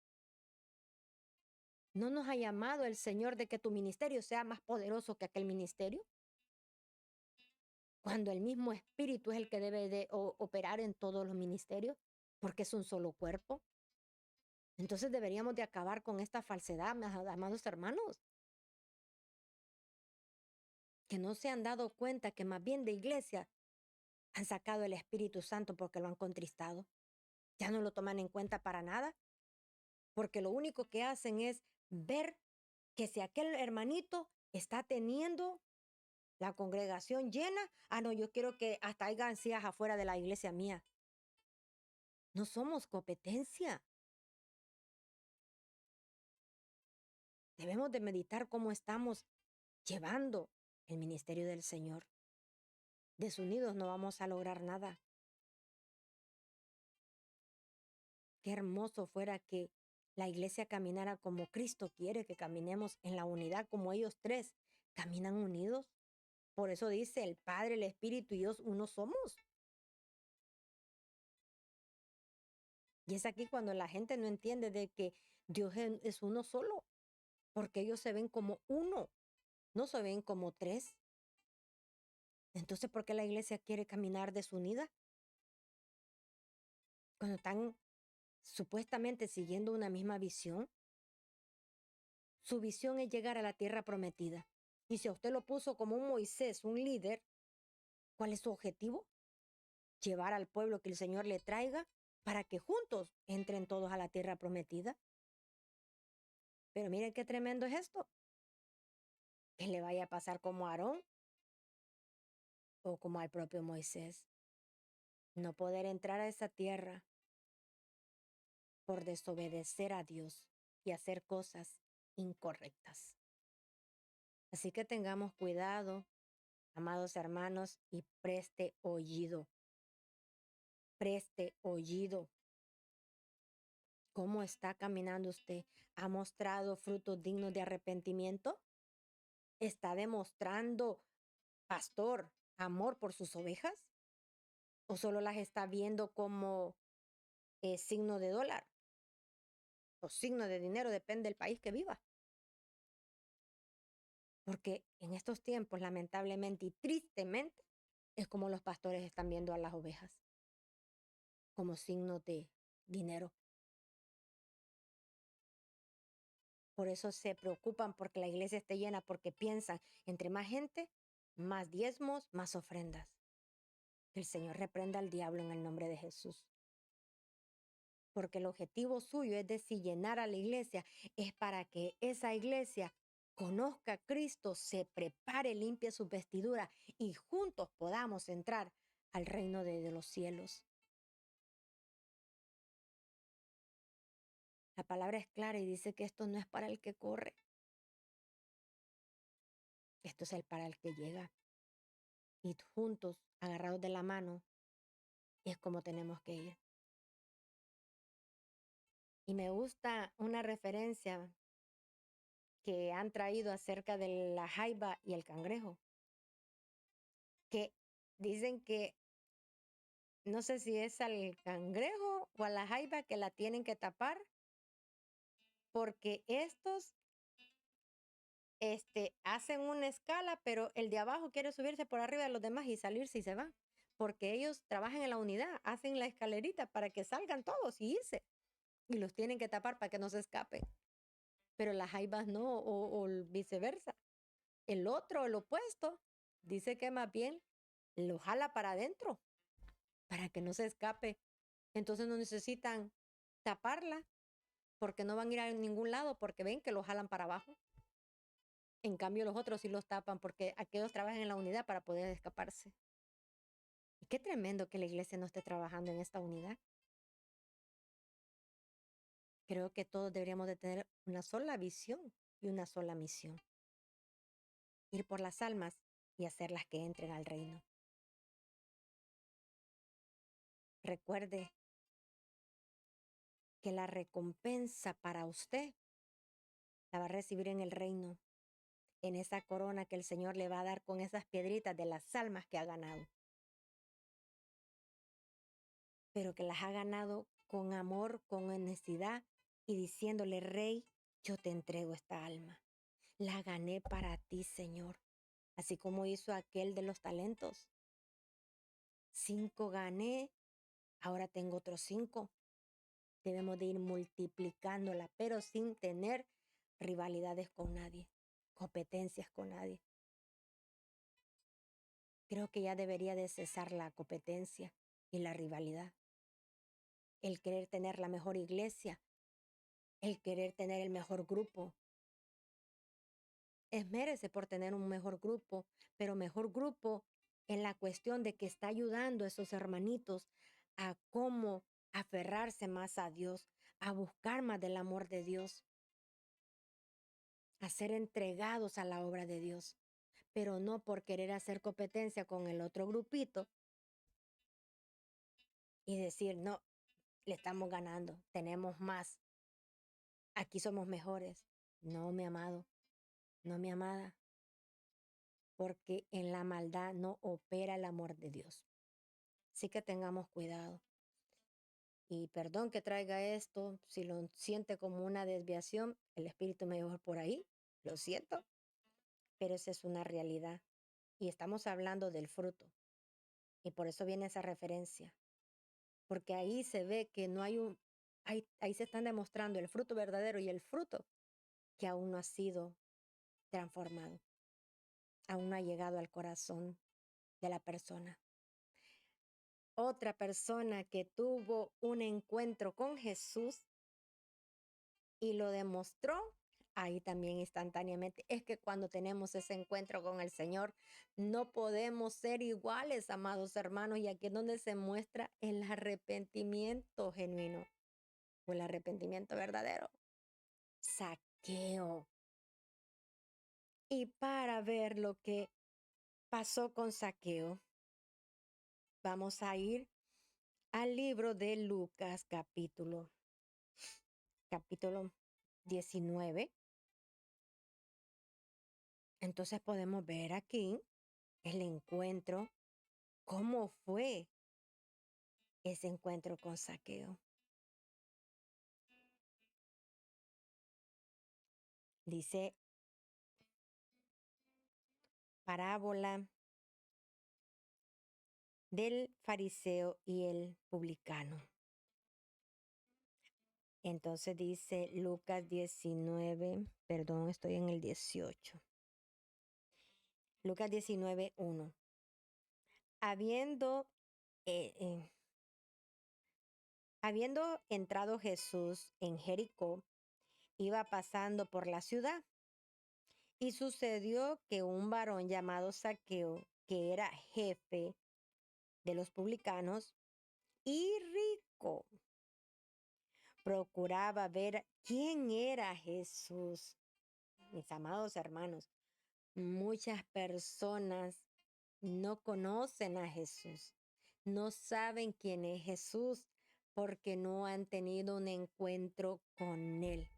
¿No nos ha llamado el Señor de que tu ministerio sea más poderoso que aquel ministerio? Cuando el mismo Espíritu es el que debe de operar en todos los ministerios, porque es un solo cuerpo. Entonces deberíamos de acabar con esta falsedad, amados hermanos, que no se han dado cuenta que más bien de iglesia han sacado el Espíritu Santo porque lo han contristado. Ya no lo toman en cuenta para nada, porque lo único que hacen es ver que si aquel hermanito está teniendo la congregación llena, no, yo quiero que hasta hayan sillas afuera de la iglesia mía. No somos competencia. Debemos de meditar cómo estamos llevando el ministerio del Señor. Desunidos no vamos a lograr nada. Qué hermoso fuera que la iglesia caminara como Cristo quiere que caminemos, en la unidad, como ellos tres caminan unidos. Por eso dice el Padre, el Espíritu y Dios, uno somos. Y es aquí cuando la gente no entiende de que Dios es uno solo, porque ellos se ven como uno, no se ven como tres. Entonces, ¿por qué la iglesia quiere caminar desunida? Cuando están supuestamente siguiendo una misma visión. Su visión es llegar a la tierra prometida. Y si a usted lo puso como un Moisés, un líder, ¿cuál es su objetivo? Llevar al pueblo que el Señor le traiga para que juntos entren todos a la tierra prometida. Pero miren qué tremendo es esto. Que le vaya a pasar como a Aarón o como al propio Moisés. No poder entrar a esa tierra por desobedecer a Dios y hacer cosas incorrectas. Así que tengamos cuidado, amados hermanos, y preste oído. Preste oído. ¿Cómo está caminando usted? ¿Ha mostrado frutos dignos de arrepentimiento? ¿Está demostrando, pastor, amor por sus ovejas? ¿O solo las está viendo como signo de dólar o signo de dinero? Depende del país que viva. Porque en estos tiempos, lamentablemente y tristemente, es como los pastores están viendo a las ovejas, como signo de dinero. Por eso se preocupan porque la iglesia esté llena, porque piensan, entre más gente, más diezmos, más ofrendas. Que el Señor reprenda al diablo en el nombre de Jesús. Porque el objetivo suyo es decir, llenar a la iglesia, es para que esa iglesia conozca a Cristo, se prepare, limpie sus vestiduras y juntos podamos entrar al reino de los cielos. La palabra es clara y dice que esto no es para el que corre, esto es para el que llega. Y juntos, agarrados de la mano, es como tenemos que ir. Y me gusta una referencia que han traído acerca de la jaiba y el cangrejo, que dicen que no sé si es al cangrejo o a la jaiba que la tienen que tapar, porque estos hacen una escala, pero el de abajo quiere subirse por arriba de los demás y salirse y se va, porque ellos trabajan en la unidad, hacen la escalerita para que salgan todos y irse, y los tienen que tapar para que no se escapen. Pero las jaibas no, o viceversa. El otro, el opuesto, dice que más bien lo jala para adentro, para que no se escape. Entonces no necesitan taparla, porque no van a ir a ningún lado, porque ven que lo jalan para abajo. En cambio, los otros sí los tapan, porque aquellos trabajan en la unidad para poder escaparse. Y qué tremendo que la iglesia no esté trabajando en esta unidad. Creo que todos deberíamos de tener una sola visión y una sola misión. Ir por las almas y hacerlas que entren al reino. Recuerde que la recompensa para usted la va a recibir en el reino, en esa corona que el Señor le va a dar con esas piedritas de las almas que ha ganado. Pero que las ha ganado con amor, con honestidad y diciéndole, Rey, yo te entrego esta alma. La gané para ti, Señor, así como hizo aquel de los talentos. 5 gané, ahora tengo otros 5. Debemos de ir multiplicándola, pero sin tener rivalidades con nadie, competencias con nadie. Creo que ya debería de cesar la competencia y la rivalidad. El querer tener la mejor iglesia, el querer tener el mejor grupo. Esmérese por tener un mejor grupo, pero mejor grupo en la cuestión de que está ayudando a esos hermanitos a cómo aferrarse más a Dios, a buscar más del amor de Dios, a ser entregados a la obra de Dios, pero no por querer hacer competencia con el otro grupito y decir, no, le estamos ganando, tenemos más, aquí somos mejores. No, mi amado, no, mi amada, porque en la maldad no opera el amor de Dios. Así que tengamos cuidado. Y perdón que traiga esto, si lo siente como una desviación, el Espíritu me llevó por ahí, lo siento, pero esa es una realidad. Y estamos hablando del fruto. Y por eso viene esa referencia. Porque ahí se ve que no hay ahí se están demostrando el fruto verdadero y el fruto que aún no ha sido transformado, aún no ha llegado al corazón de la persona. Otra persona que tuvo un encuentro con Jesús y lo demostró ahí también instantáneamente. Es que cuando tenemos ese encuentro con el Señor, no podemos ser iguales, amados hermanos, y aquí es donde se muestra el arrepentimiento genuino o el arrepentimiento verdadero. Zaqueo. Y para ver lo que pasó con Zaqueo, vamos a ir al libro de Lucas capítulo capítulo 19. Entonces podemos ver aquí el encuentro, cómo fue ese encuentro con Zaqueo. Dice parábola del fariseo y el publicano. Entonces dice Lucas 19, perdón, estoy en el 18. Lucas 19:1. Habiendo, eh, eh, habiendo entrado Jesús en Jericó, iba pasando por la ciudad. Y sucedió que un varón llamado Zaqueo, que era jefe de los publicanos y rico, procuraba ver quién era Jesús. Mis amados hermanos, muchas personas no conocen a Jesús, no saben quién es Jesús porque no han tenido un encuentro con Él.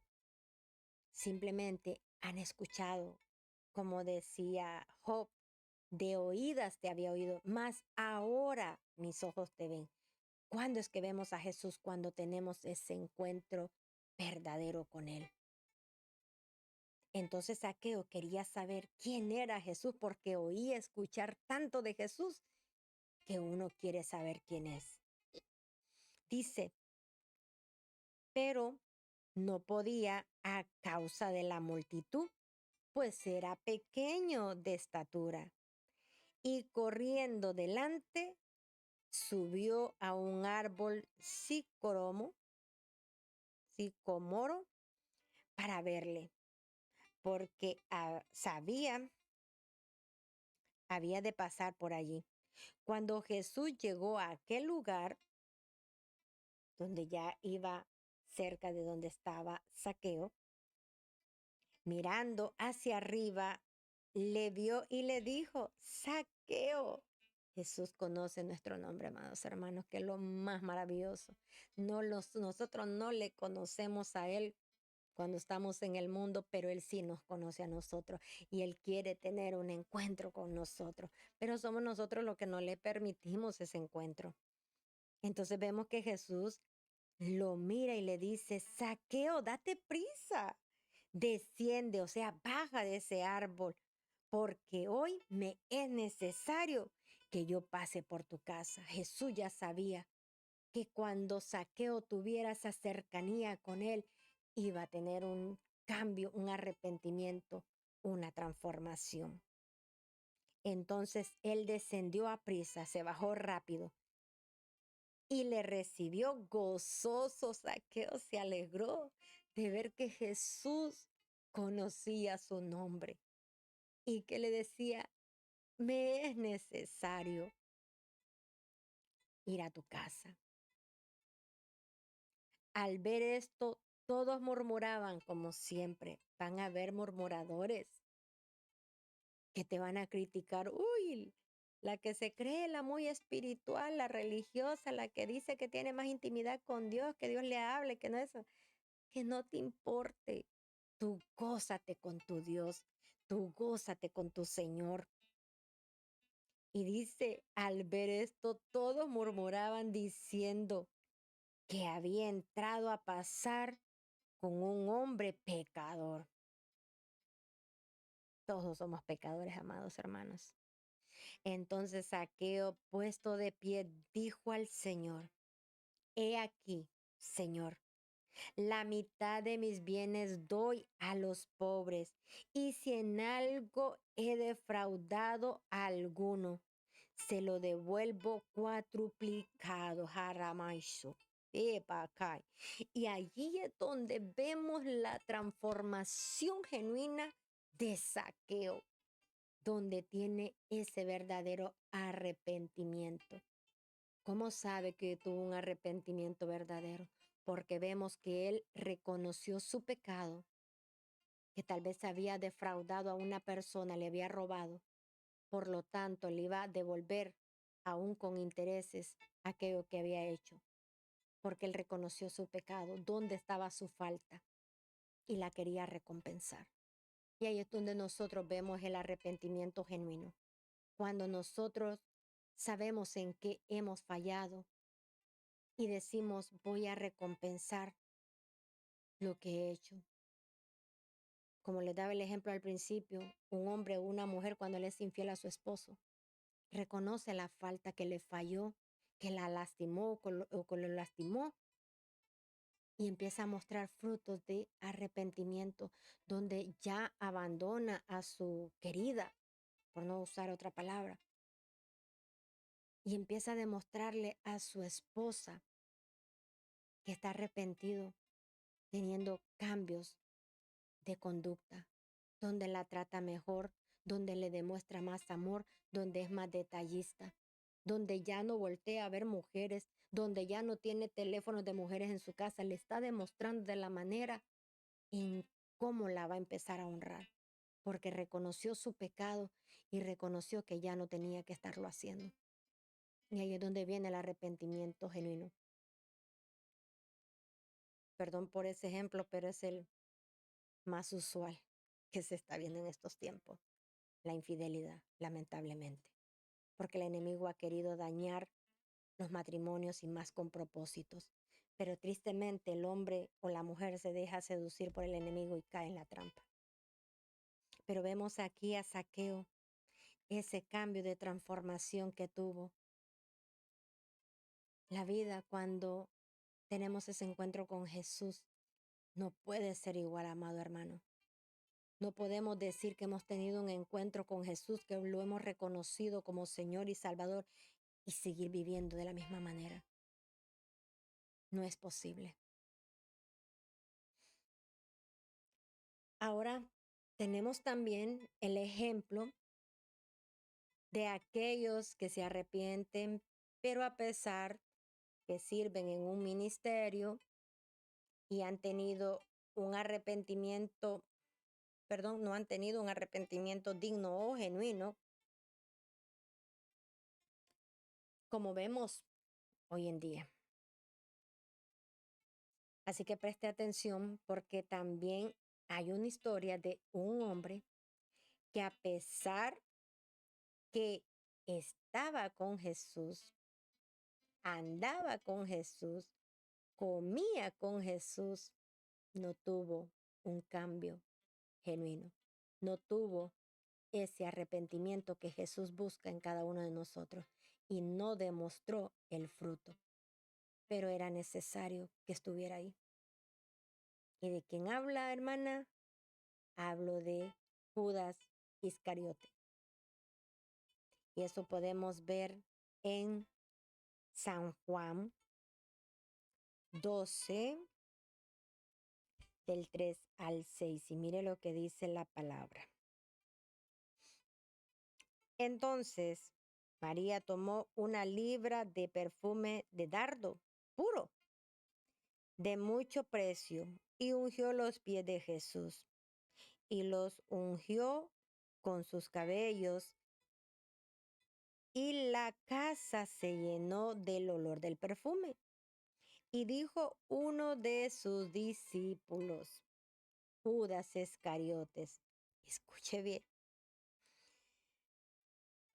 Simplemente han escuchado, como decía Job, de oídas te había oído, mas ahora mis ojos te ven. ¿Cuándo es que vemos a Jesús? Cuando tenemos ese encuentro verdadero con Él. Entonces Zaqueo quería saber quién era Jesús porque oía escuchar tanto de Jesús que uno quiere saber quién es. Dice, pero no podía a causa de la multitud, pues era pequeño de estatura. Y corriendo delante, subió a un árbol sicomoro para verle, porque había de pasar por allí. Cuando Jesús llegó a aquel lugar, donde ya iba cerca de donde estaba Zaqueo, mirando hacia arriba, le vio y le dijo, Zaqueo. Jesús conoce nuestro nombre, amados hermanos, que es lo más maravilloso. Nosotros no le conocemos a Él cuando estamos en el mundo, pero Él sí nos conoce a nosotros y Él quiere tener un encuentro con nosotros, pero somos nosotros los que no le permitimos ese encuentro. Entonces vemos que Jesús lo mira y le dice, Zaqueo, date prisa, desciende, o sea, baja de ese árbol, porque hoy me es necesario que yo pase por tu casa. Jesús ya sabía que cuando Zaqueo tuviera esa cercanía con él, iba a tener un cambio, un arrepentimiento, una transformación. Entonces él descendió a prisa, se bajó rápido y le recibió gozoso. Zaqueo se alegró de ver que Jesús conocía su nombre y que le decía, me es necesario ir a tu casa. Al ver esto, todos murmuraban como siempre. Van a haber murmuradores que te van a criticar. Uy, la que se cree la muy espiritual, la religiosa, la que dice que tiene más intimidad con Dios, que Dios le hable, que no eso. Que no te importe. Tú gózate con tu Dios. Tú gózate con tu Señor. Y dice, al ver esto, todos murmuraban diciendo que había entrado a pasar con un hombre pecador. Todos somos pecadores, amados hermanos. Entonces Zaqueo, puesto de pie, dijo al Señor, he aquí, Señor, la mitad de mis bienes doy a los pobres, y si en algo he defraudado a alguno, se lo devuelvo cuatruplicado. Jaramaisho. Y allí es donde vemos la transformación genuina de Zaqueo, donde tiene ese verdadero arrepentimiento. ¿Cómo sabe que tuvo un arrepentimiento verdadero? Porque vemos que él reconoció su pecado, que tal vez había defraudado a una persona, le había robado. Por lo tanto, le iba a devolver, aún con intereses, aquello que había hecho. porque él reconoció su pecado, dónde estaba su falta y la quería recompensar. Y ahí es donde nosotros vemos el arrepentimiento genuino. Cuando nosotros sabemos en qué hemos fallado y decimos, voy a recompensar lo que he hecho. Como les daba el ejemplo al principio, un hombre o una mujer cuando le es infiel a su esposo, reconoce la falta que le falló, que la lastimó o que lo lastimó y empieza a mostrar frutos de arrepentimiento, donde ya abandona a su querida, por no usar otra palabra, y empieza a demostrarle a su esposa que está arrepentido, teniendo cambios de conducta, donde la trata mejor, donde le demuestra más amor, donde es más detallista, donde ya no voltea a ver mujeres, donde ya no tiene teléfonos de mujeres en su casa, le está demostrando de la manera en cómo la va a empezar a honrar, porque reconoció su pecado y reconoció que ya no tenía que estarlo haciendo. Y ahí es donde viene el arrepentimiento genuino. Perdón por ese ejemplo, pero es el más usual que se está viendo en estos tiempos. La infidelidad, lamentablemente, porque el enemigo ha querido dañar los matrimonios y más con propósitos. Pero tristemente el hombre o la mujer se deja seducir por el enemigo y cae en la trampa. Pero vemos aquí a Zaqueo, ese cambio de transformación que tuvo la vida cuando tenemos ese encuentro con Jesús. No puede ser igual, amado hermano. No podemos decir que hemos tenido un encuentro con Jesús, que lo hemos reconocido como Señor y Salvador y seguir viviendo de la misma manera. No es posible. Ahora tenemos también el ejemplo de aquellos que se arrepienten, pero a pesar que sirven en un ministerio y han tenido un arrepentimiento, perdón, no han tenido un arrepentimiento digno o genuino, como vemos hoy en día. Así que preste atención porque también hay una historia de un hombre que a pesar que estaba con Jesús, andaba con Jesús, comía con Jesús, no tuvo un cambio genuino, no tuvo ese arrepentimiento que Jesús busca en cada uno de nosotros y no demostró el fruto, pero era necesario que estuviera ahí. ¿Y de quién habla, hermana? Hablo de Judas Iscariote. Y eso podemos ver en San Juan 12, del 3 al 6. Y mire lo que dice la palabra. Entonces, María tomó una libra de perfume de dardo puro, de mucho precio, y ungió los pies de Jesús, y los ungió con sus cabellos, y la casa se llenó del olor del perfume. Y dijo uno de sus discípulos, Judas Iscariotes, escuche bien,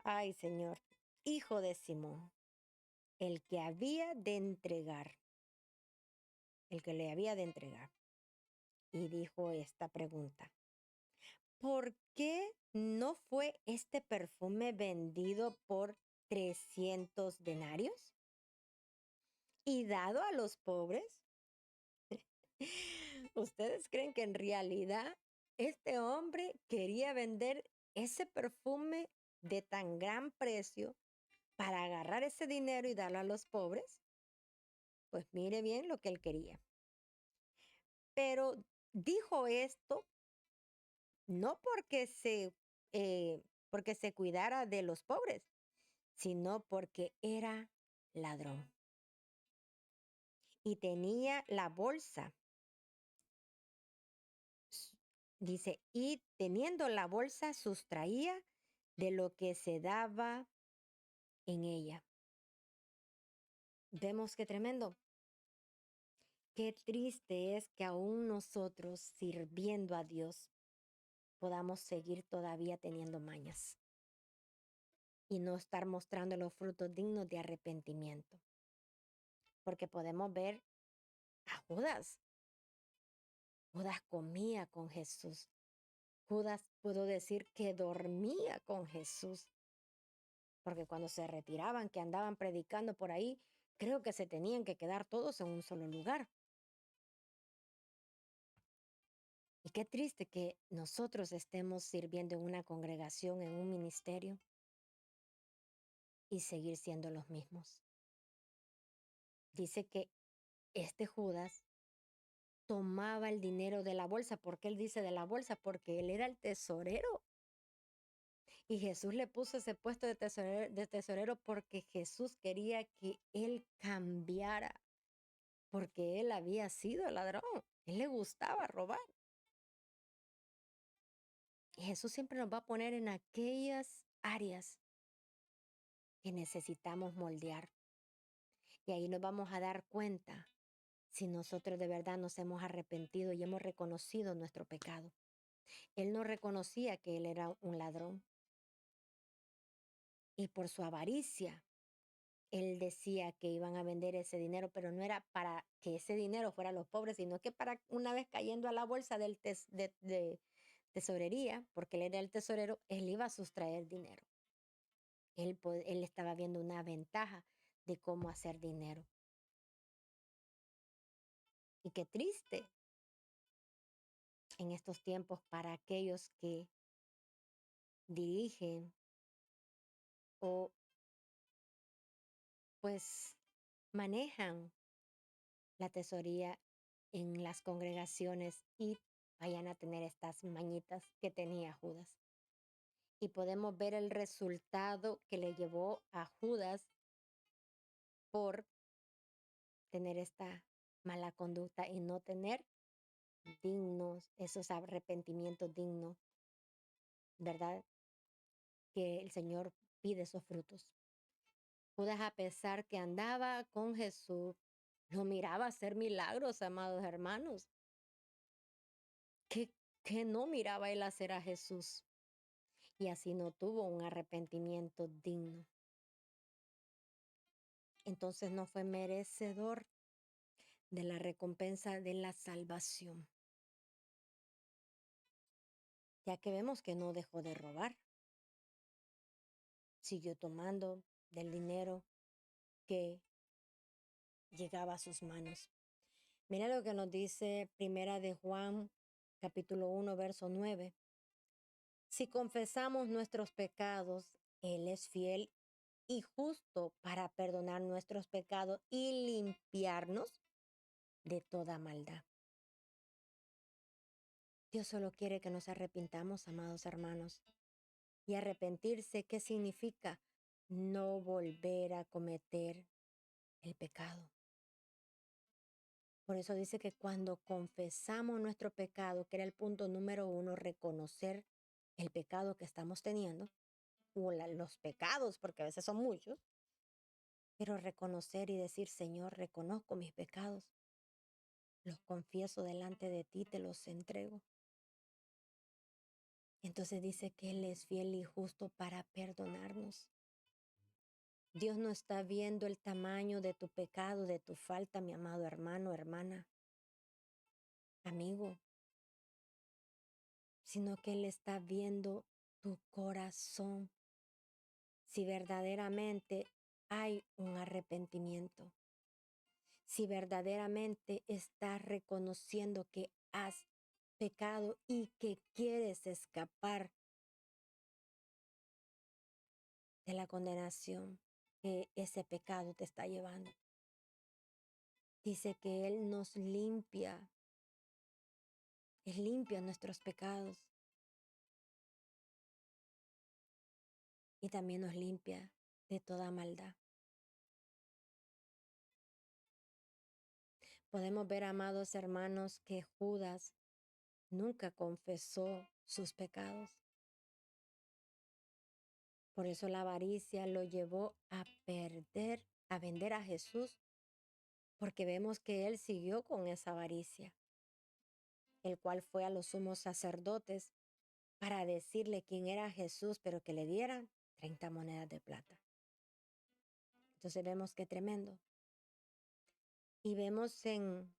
ay Señor, hijo de Simón, el que había de entregar, el que le había de entregar. Y dijo esta pregunta, ¿por qué no fue este perfume vendido por 300 denarios y dado a los pobres? ¿Ustedes creen que en realidad este hombre quería vender ese perfume de tan gran precio para agarrar ese dinero y darlo a los pobres? Pues mire bien lo que él quería. Pero dijo esto no porque se cuidara de los pobres, sino porque era ladrón. Y tenía la bolsa. Dice, y teniendo la bolsa sustraía de lo que se daba en ella. Vemos qué tremendo. Qué triste es que aún nosotros, sirviendo a Dios, podamos seguir todavía teniendo mañas y no estar mostrando los frutos dignos de arrepentimiento. Porque podemos ver a Judas. Judas comía con Jesús. Judas, puedo decir que dormía con Jesús. Porque cuando se retiraban, que andaban predicando por ahí, creo que se tenían que quedar todos en un solo lugar. Y qué triste que nosotros estemos sirviendo en una congregación, en un ministerio, y seguir siendo los mismos. Dice que este Judas tomaba el dinero de la bolsa. ¿Por qué él dice de la bolsa? Porque él era el tesorero. Y Jesús le puso ese puesto de tesorero porque Jesús quería que él cambiara, porque él había sido ladrón. Él le gustaba robar. Y Jesús siempre nos va a poner en aquellas áreas que necesitamos moldear. Y ahí nos vamos a dar cuenta si nosotros de verdad nos hemos arrepentido y hemos reconocido nuestro pecado. Él no reconocía que él era un ladrón. Y por su avaricia, él decía que iban a vender ese dinero, pero no era para que ese dinero fuera a los pobres, sino que para una vez cayendo a la bolsa de tesorería, porque él era el tesorero, él iba a sustraer dinero. Él estaba viendo una ventaja de cómo hacer dinero. Y qué triste en estos tiempos para aquellos que dirigen o pues manejan la tesorería en las congregaciones y vayan a tener estas mañitas que tenía Judas. Y podemos ver el resultado que le llevó a Judas por tener esta mala conducta y no tener dignos, esos arrepentimientos dignos, ¿verdad? Que el Señor pide esos frutos. Judas, a pesar que andaba con Jesús, lo miraba hacer milagros, amados hermanos. Que no miraba él hacer a Jesús. Y así no tuvo un arrepentimiento digno. Entonces no fue merecedor de la recompensa de la salvación. Ya que vemos que no dejó de robar. Siguió tomando del dinero que llegaba a sus manos. Mira lo que nos dice Primera de Juan, capítulo 1, verso 9. Si confesamos nuestros pecados, Él es fiel y justo para perdonar nuestros pecados y limpiarnos de toda maldad. Dios solo quiere que nos arrepintamos, amados hermanos. Y arrepentirse, ¿qué significa? No volver a cometer el pecado. Por eso dice que cuando confesamos nuestro pecado, que era el punto número 1, reconocer el pecado que estamos teniendo, o los pecados, porque a veces son muchos, pero reconocer y decir, Señor, reconozco mis pecados, los confieso delante de ti, te los entrego. Entonces dice que Él es fiel y justo para perdonarnos. Dios no está viendo el tamaño de tu pecado, de tu falta, mi amado hermano, hermana, amigo, sino que Él está viendo tu corazón. Si verdaderamente hay un arrepentimiento, si verdaderamente estás reconociendo que has pecado y que quieres escapar de la condenación que ese pecado te está llevando. Dice que Él nos limpia, Él limpia nuestros pecados y también nos limpia de toda maldad. Podemos ver, amados hermanos, que Judas nunca confesó sus pecados. Por eso la avaricia lo llevó a perder, a vender a Jesús porque vemos que él siguió con esa avaricia, el cual fue a los sumos sacerdotes para decirle quién era Jesús, pero que le dieran 30 monedas de plata. Entonces vemos qué tremendo. Y vemos en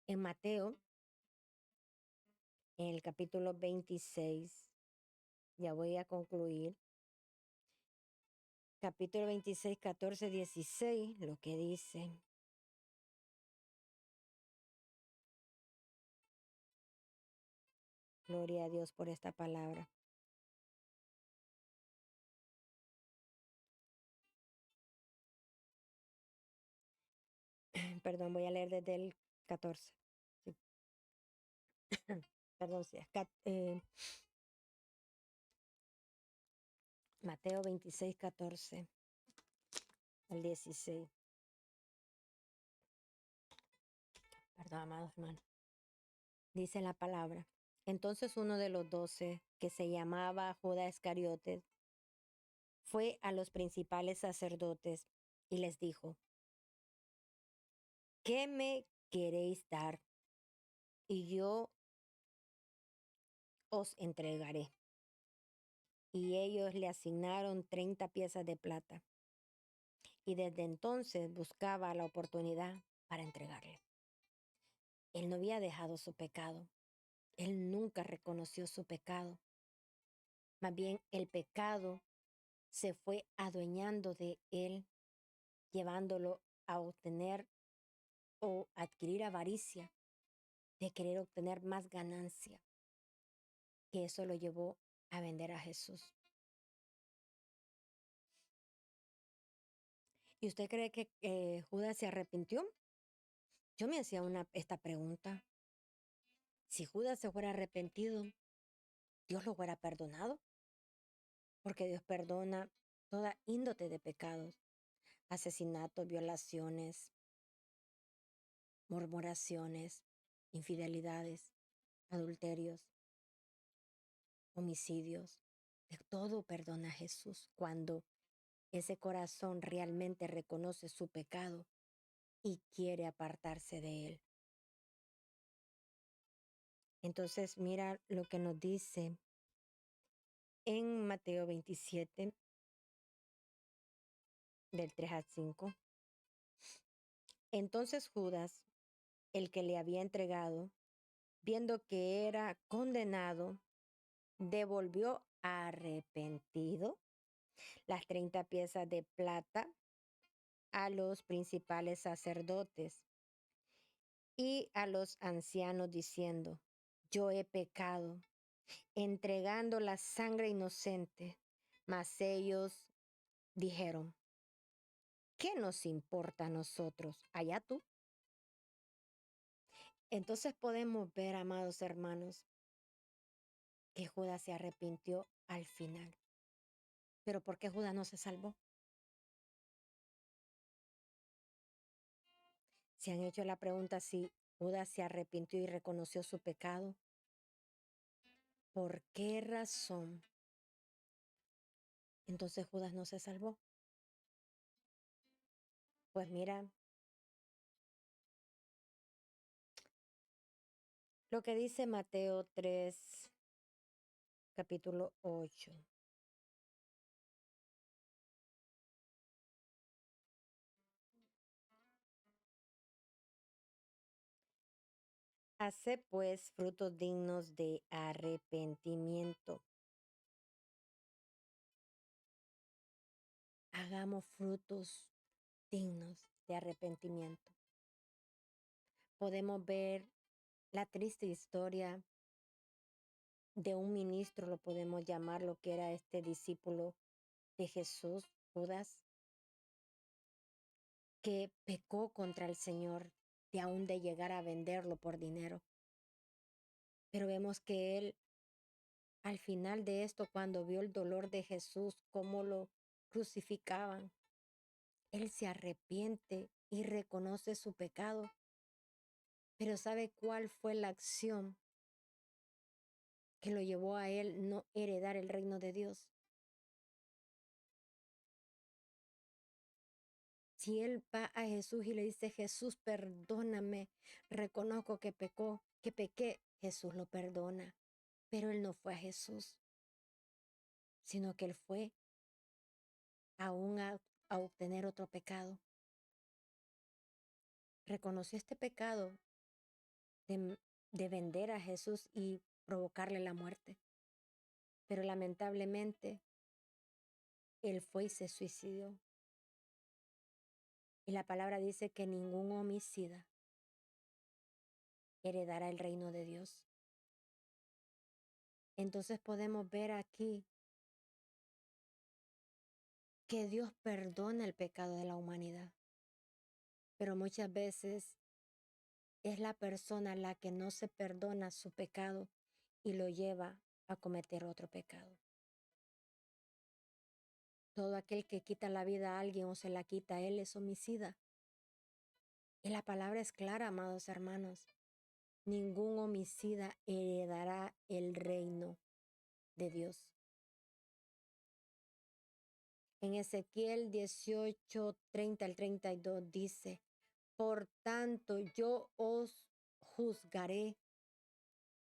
Mateo, en el capítulo 26, ya voy a concluir, capítulo 26, 14, 16, lo que dice. Gloria a Dios por esta palabra. Perdón, voy a leer desde el 14. Sí. Perdón, sí, Mateo 26, 14 al 16. Perdón, amados hermanos. Dice la palabra. Entonces uno de los 12, que se llamaba Judas Iscariote, fue a los principales sacerdotes y les dijo, ¿qué me queréis dar? Y yo os entregaré. Y ellos le asignaron 30 piezas de plata. Y desde entonces buscaba la oportunidad para entregarle. Él no había dejado su pecado. Él nunca reconoció su pecado. Más bien el pecado se fue adueñando de él, llevándolo a obtener o adquirir avaricia, de querer obtener más ganancia, que eso lo llevó a vender a Jesús. ¿Y usted cree que Judas se arrepintió? Yo me hacía esta pregunta. Si Judas se fuera arrepentido, ¿Dios lo hubiera perdonado? Porque Dios perdona toda índole de pecados, asesinatos, violaciones, murmuraciones, infidelidades, adulterios, homicidios. De todo perdona Jesús cuando ese corazón realmente reconoce su pecado y quiere apartarse de él. Entonces mira lo que nos dice en Mateo 27, del 3 al 5. Entonces Judas, el que le había entregado, viendo que era condenado, devolvió arrepentido las 30 piezas de plata a los principales sacerdotes y a los ancianos diciendo, yo he pecado, entregando la sangre inocente. Mas ellos dijeron, ¿qué nos importa a nosotros? Allá tú. Entonces podemos ver, amados hermanos, que Judas se arrepintió al final. Pero ¿por qué Judas no se salvó? Se han hecho la pregunta si Judas se arrepintió y reconoció su pecado. ¿Por qué razón entonces Judas no se salvó? Pues mira, lo que dice Mateo 3, capítulo 8. Hace pues frutos dignos de arrepentimiento. Hagamos frutos dignos de arrepentimiento. Podemos ver la triste historia de un ministro, lo podemos llamar, lo que era este discípulo de Jesús, Judas, que pecó contra el Señor de aún de llegar a venderlo por dinero. Pero vemos que él, al final de esto, cuando vio el dolor de Jesús, cómo lo crucificaban, él se arrepiente y reconoce su pecado. Pero ¿sabe cuál fue la acción que lo llevó a él no heredar el reino de Dios? Si él va a Jesús y le dice, Jesús, perdóname, reconozco que pequé, Jesús lo perdona. Pero él no fue a Jesús, sino que él fue aún a obtener otro pecado. Reconoció este pecado de vender a Jesús y provocarle la muerte. Pero lamentablemente, él fue y se suicidó. Y la palabra dice que ningún homicida heredará el reino de Dios. Entonces podemos ver aquí que Dios perdona el pecado de la humanidad. Pero muchas veces es la persona la que no se perdona su pecado y lo lleva a cometer otro pecado. Todo aquel que quita la vida a alguien o se la quita a él es homicida. Y la palabra es clara, amados hermanos. Ningún homicida heredará el reino de Dios. En Ezequiel 18, 30 al 32 dice, por tanto yo os juzgaré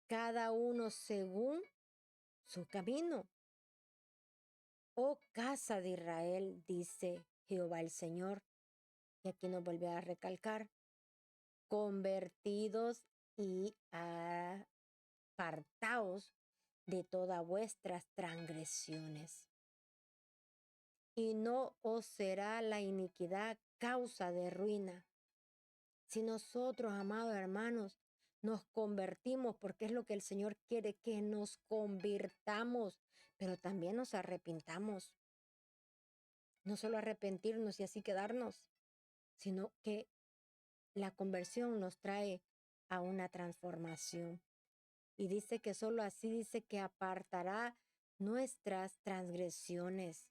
cada uno según su camino. Oh casa de Israel, dice Jehová el Señor. Y aquí nos vuelve a recalcar, convertidos y apartaos de todas vuestras transgresiones. Y no os será la iniquidad causa de ruina. Si nosotros, amados hermanos, nos convertimos, porque es lo que el Señor quiere, que nos convirtamos, pero también nos arrepintamos. No solo arrepentirnos y así quedarnos, sino que la conversión nos trae a una transformación. Y dice que solo así dice que apartará nuestras transgresiones.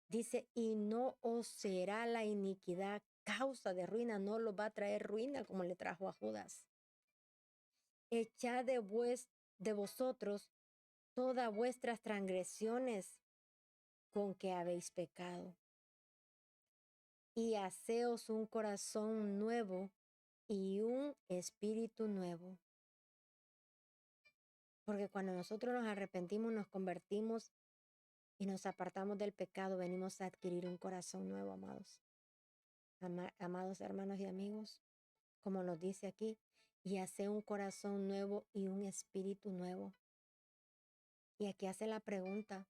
Dice, y no os será la iniquidad causa de ruina, no lo va a traer ruina como le trajo a Judas. Echad de vosotros todas vuestras transgresiones con que habéis pecado. Y haceos un corazón nuevo y un espíritu nuevo. Porque cuando nosotros nos arrepentimos, nos convertimos y nos apartamos del pecado, venimos a adquirir un corazón nuevo, amados. Amados hermanos y amigos, como nos dice aquí, y hace un corazón nuevo y un espíritu nuevo. Y aquí hace la pregunta,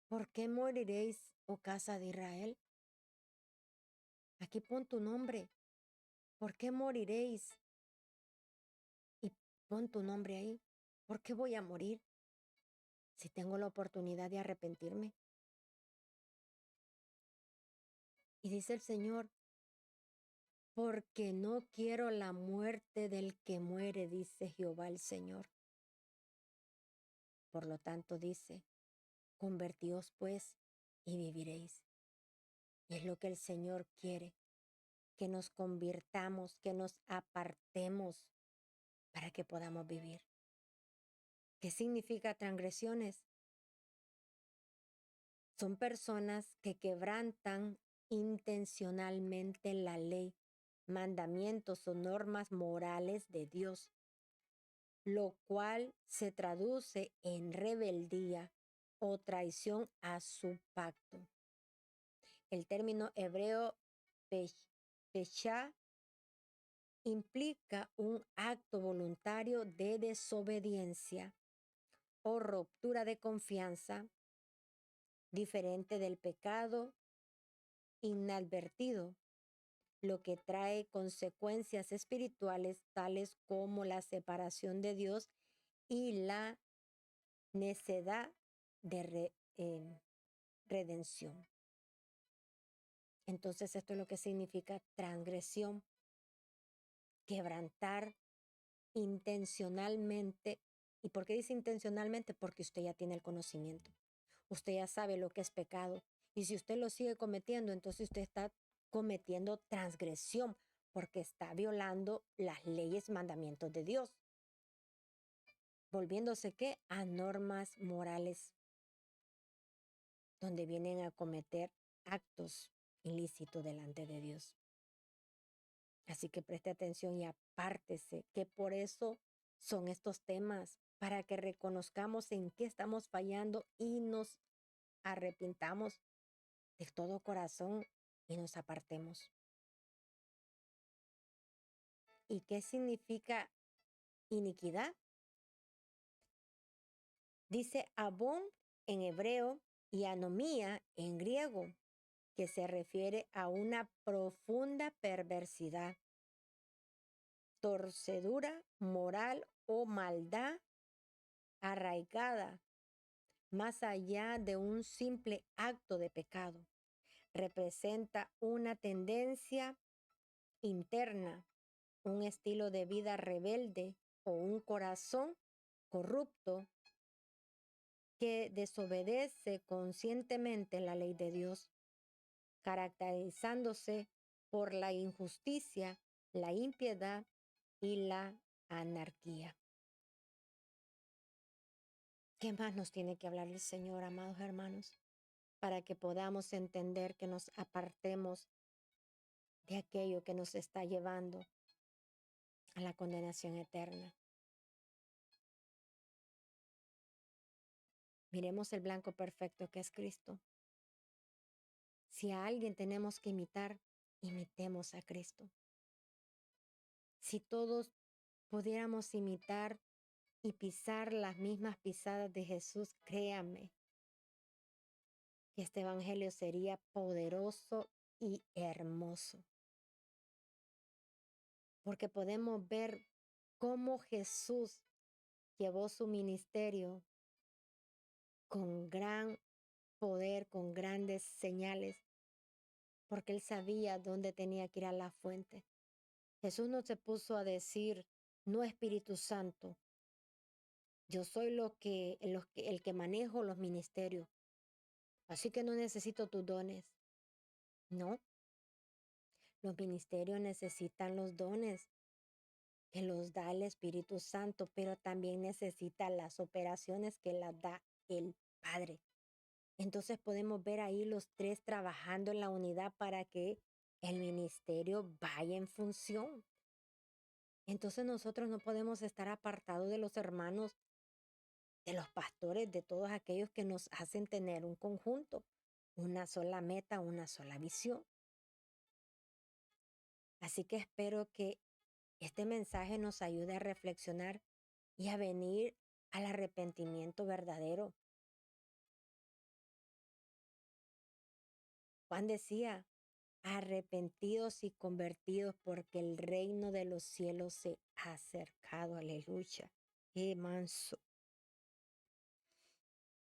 ¿por qué moriréis, oh casa de Israel? Aquí pon tu nombre. ¿Por qué moriréis? Y pon tu nombre ahí. ¿Por qué voy a morir si tengo la oportunidad de arrepentirme? Y dice el Señor, porque no quiero la muerte del que muere, dice Jehová el Señor. Por lo tanto dice, convertíos pues y viviréis. Y es lo que el Señor quiere, que nos convirtamos, que nos apartemos para que podamos vivir. ¿Qué significa transgresiones? Son personas que quebrantan intencionalmente la ley, mandamientos o normas morales de Dios, lo cual se traduce en rebeldía o traición a su pacto. El término hebreo peshá implica un acto voluntario de desobediencia o ruptura de confianza, diferente del pecado inadvertido, lo que trae consecuencias espirituales tales como la separación de Dios y la necedad de redención. Entonces esto es lo que significa transgresión, quebrantar intencionalmente. ¿Y por qué dice intencionalmente? Porque usted ya tiene el conocimiento. Usted ya sabe lo que es pecado. Y si usted lo sigue cometiendo, entonces usted está cometiendo transgresión porque está violando las leyes, mandamientos de Dios. Volviéndose ¿qué? A normas morales donde vienen a cometer actos ilícitos delante de Dios. Así que preste atención y apártese, que por eso son estos temas, para que reconozcamos en qué estamos fallando y nos arrepintamos de todo corazón y nos apartemos. ¿Y qué significa iniquidad? Dice abón en hebreo y anomía en griego, que se refiere a una profunda perversidad, torcedura moral o maldad arraigada más allá de un simple acto de pecado. Representa una tendencia interna, un estilo de vida rebelde o un corazón corrupto que desobedece conscientemente la ley de Dios, caracterizándose por la injusticia, la impiedad y la anarquía. ¿Qué más nos tiene que hablar el Señor, amados hermanos, para que podamos entender que nos apartemos de aquello que nos está llevando a la condenación eterna? Miremos el blanco perfecto que es Cristo. Si a alguien tenemos que imitar, imitemos a Cristo. Si todos pudiéramos imitar y pisar las mismas pisadas de Jesús, créame que este evangelio sería poderoso y hermoso. Porque podemos ver cómo Jesús llevó su ministerio con gran poder, con grandes señales, porque él sabía dónde tenía que ir a la fuente. Jesús no se puso a decir, no, Espíritu Santo, yo soy el que manejo los ministerios, así que no necesito tus dones. No, los ministerios necesitan los dones que los da el Espíritu Santo, pero también necesita las operaciones que las da el Padre. Entonces podemos ver ahí los tres trabajando en la unidad para que el ministerio vaya en función. Entonces nosotros no podemos estar apartados de los hermanos, de los pastores, de todos aquellos que nos hacen tener un conjunto, una sola meta, una sola visión. Así que espero que este mensaje nos ayude a reflexionar y a venir al arrepentimiento verdadero. Juan decía, arrepentidos y convertidos porque el reino de los cielos se ha acercado. Aleluya. Qué manso.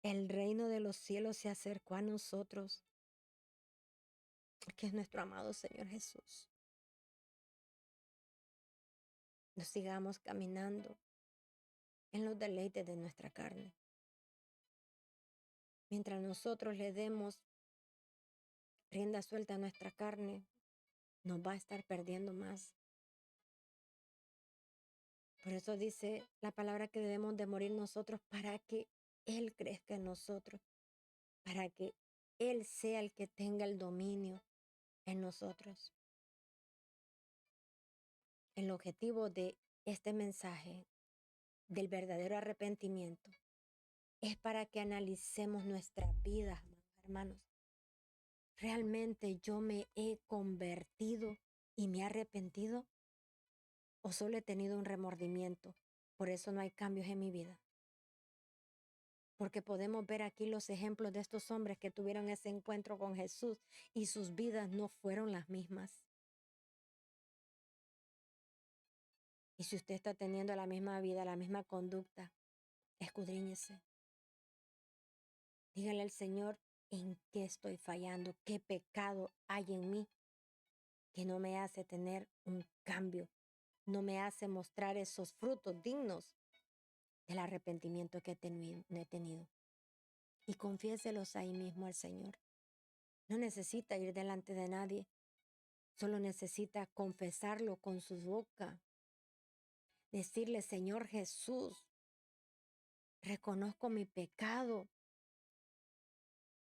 El reino de los cielos se acercó a nosotros, que es nuestro amado Señor Jesús. No sigamos caminando en los deleites de nuestra carne. Mientras nosotros le demos rienda suelta a nuestra carne, nos va a estar perdiendo más. Por eso dice la palabra que debemos de morir nosotros para que Él crezca en nosotros, para que Él sea el que tenga el dominio en nosotros. El objetivo de este mensaje del verdadero arrepentimiento es para que analicemos nuestras vidas, hermanos. ¿Realmente yo me he convertido y me he arrepentido? ¿O solo he tenido un remordimiento? Por eso no hay cambios en mi vida. Porque podemos ver aquí los ejemplos de estos hombres que tuvieron ese encuentro con Jesús y sus vidas no fueron las mismas. Y si usted está teniendo la misma vida, la misma conducta, escudriñese. Dígale al Señor en qué estoy fallando, qué pecado hay en mí que no me hace tener un cambio, no me hace mostrar esos frutos dignos del arrepentimiento que he tenido. Y confiéselos ahí mismo al Señor. No necesita ir delante de nadie, solo necesita confesarlo con su boca. Decirle, Señor Jesús, reconozco mi pecado.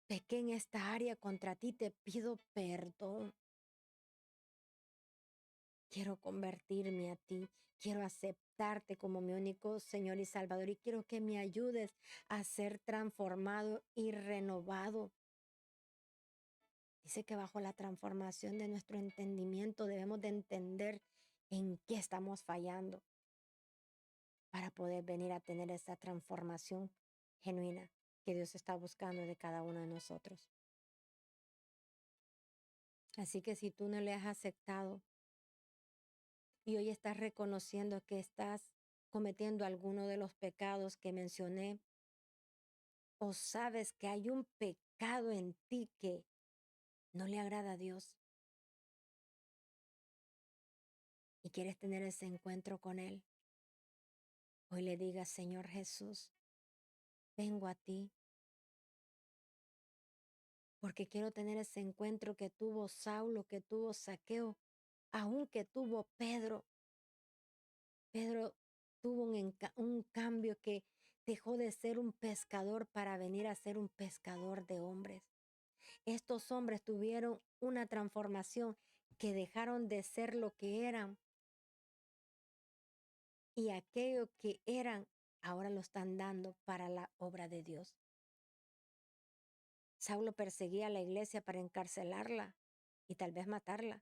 pequé en esta área contra ti, te pido perdón. Quiero convertirme a ti, quiero aceptarte como mi único Señor y Salvador y quiero que me ayudes a ser transformado y renovado. Dice que bajo la transformación de nuestro entendimiento debemos de entender en qué estamos fallando para poder venir a tener esa transformación genuina que Dios está buscando de cada uno de nosotros. Así que si tú no le has aceptado y hoy estás reconociendo que estás cometiendo alguno de los pecados que mencioné, o sabes que hay un pecado en ti que no le agrada a Dios y quieres tener ese encuentro con Él, hoy le digas, Señor Jesús, vengo a ti porque quiero tener ese encuentro que tuvo Saulo, que tuvo Zaqueo, aún que tuvo Pedro. Pedro tuvo un cambio que dejó de ser un pescador para venir a ser un pescador de hombres. Estos hombres tuvieron una transformación que dejaron de ser lo que eran y aquello que eran ahora lo están dando para la obra de Dios. Saulo perseguía a la iglesia para encarcelarla y tal vez matarla,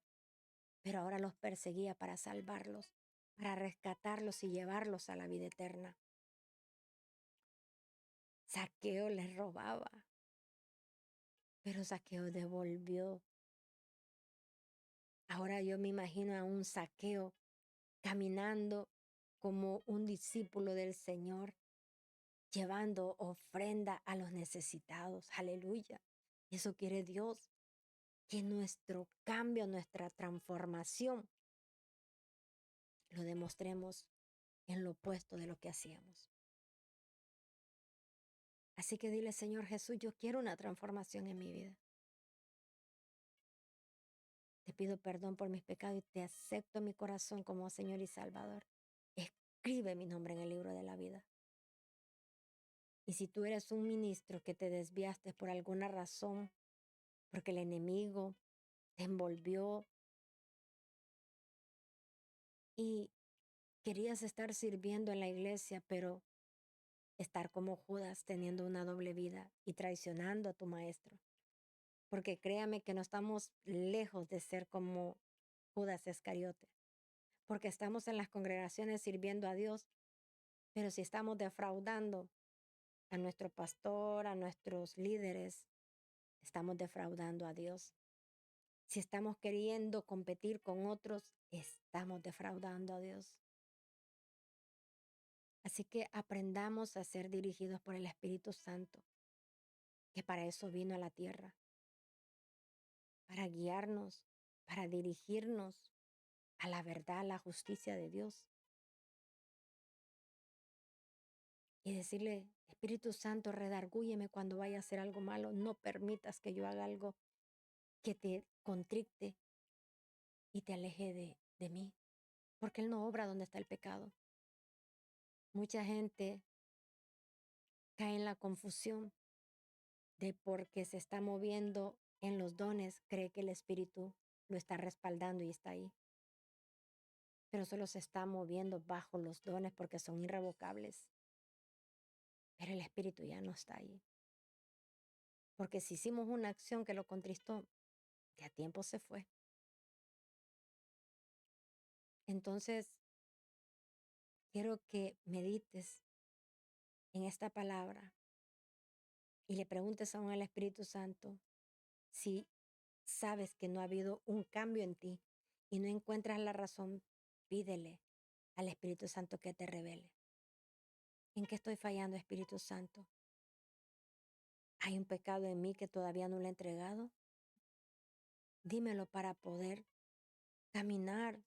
pero ahora los perseguía para salvarlos, para rescatarlos y llevarlos a la vida eterna. Zaqueo les robaba, pero Zaqueo devolvió. Ahora yo me imagino a un Zaqueo caminando como un discípulo del Señor, llevando ofrenda a los necesitados. Aleluya. Eso quiere Dios, que nuestro cambio, nuestra transformación, lo demostremos en lo opuesto de lo que hacíamos. Así que dile, Señor Jesús, yo quiero una transformación en mi vida. Te pido perdón por mis pecados y te acepto en mi corazón como Señor y Salvador. Escribe mi nombre en el libro de la vida. Y si tú eres un ministro que te desviaste por alguna razón, porque el enemigo te envolvió y querías estar sirviendo en la iglesia, pero estar como Judas teniendo una doble vida y traicionando a tu maestro. Porque créame que no estamos lejos de ser como Judas Iscariote, porque estamos en las congregaciones sirviendo a Dios, pero si estamos defraudando a nuestro pastor, a nuestros líderes, estamos defraudando a Dios. Si estamos queriendo competir con otros, estamos defraudando a Dios. Así que aprendamos a ser dirigidos por el Espíritu Santo, que para eso vino a la tierra, para guiarnos, para dirigirnos a la verdad, a la justicia de Dios. Y decirle, Espíritu Santo, redargúyeme cuando vaya a hacer algo malo. No permitas que yo haga algo que te contricte y te aleje de mí, porque Él no obra donde está el pecado. Mucha gente cae en la confusión de porque se está moviendo en los dones, cree que el Espíritu lo está respaldando y está ahí. Pero solo se está moviendo bajo los dones porque son irrevocables. Pero el Espíritu ya no está ahí. Porque si hicimos una acción que lo contristó, ya tiempo se fue. Entonces, quiero que medites en esta palabra y le preguntes aún al Espíritu Santo si sabes que no ha habido un cambio en ti y no encuentras la razón, pídele al Espíritu Santo que te revele. ¿En qué estoy fallando, Espíritu Santo? ¿Hay un pecado en mí que todavía no le he entregado? Dímelo para poder caminar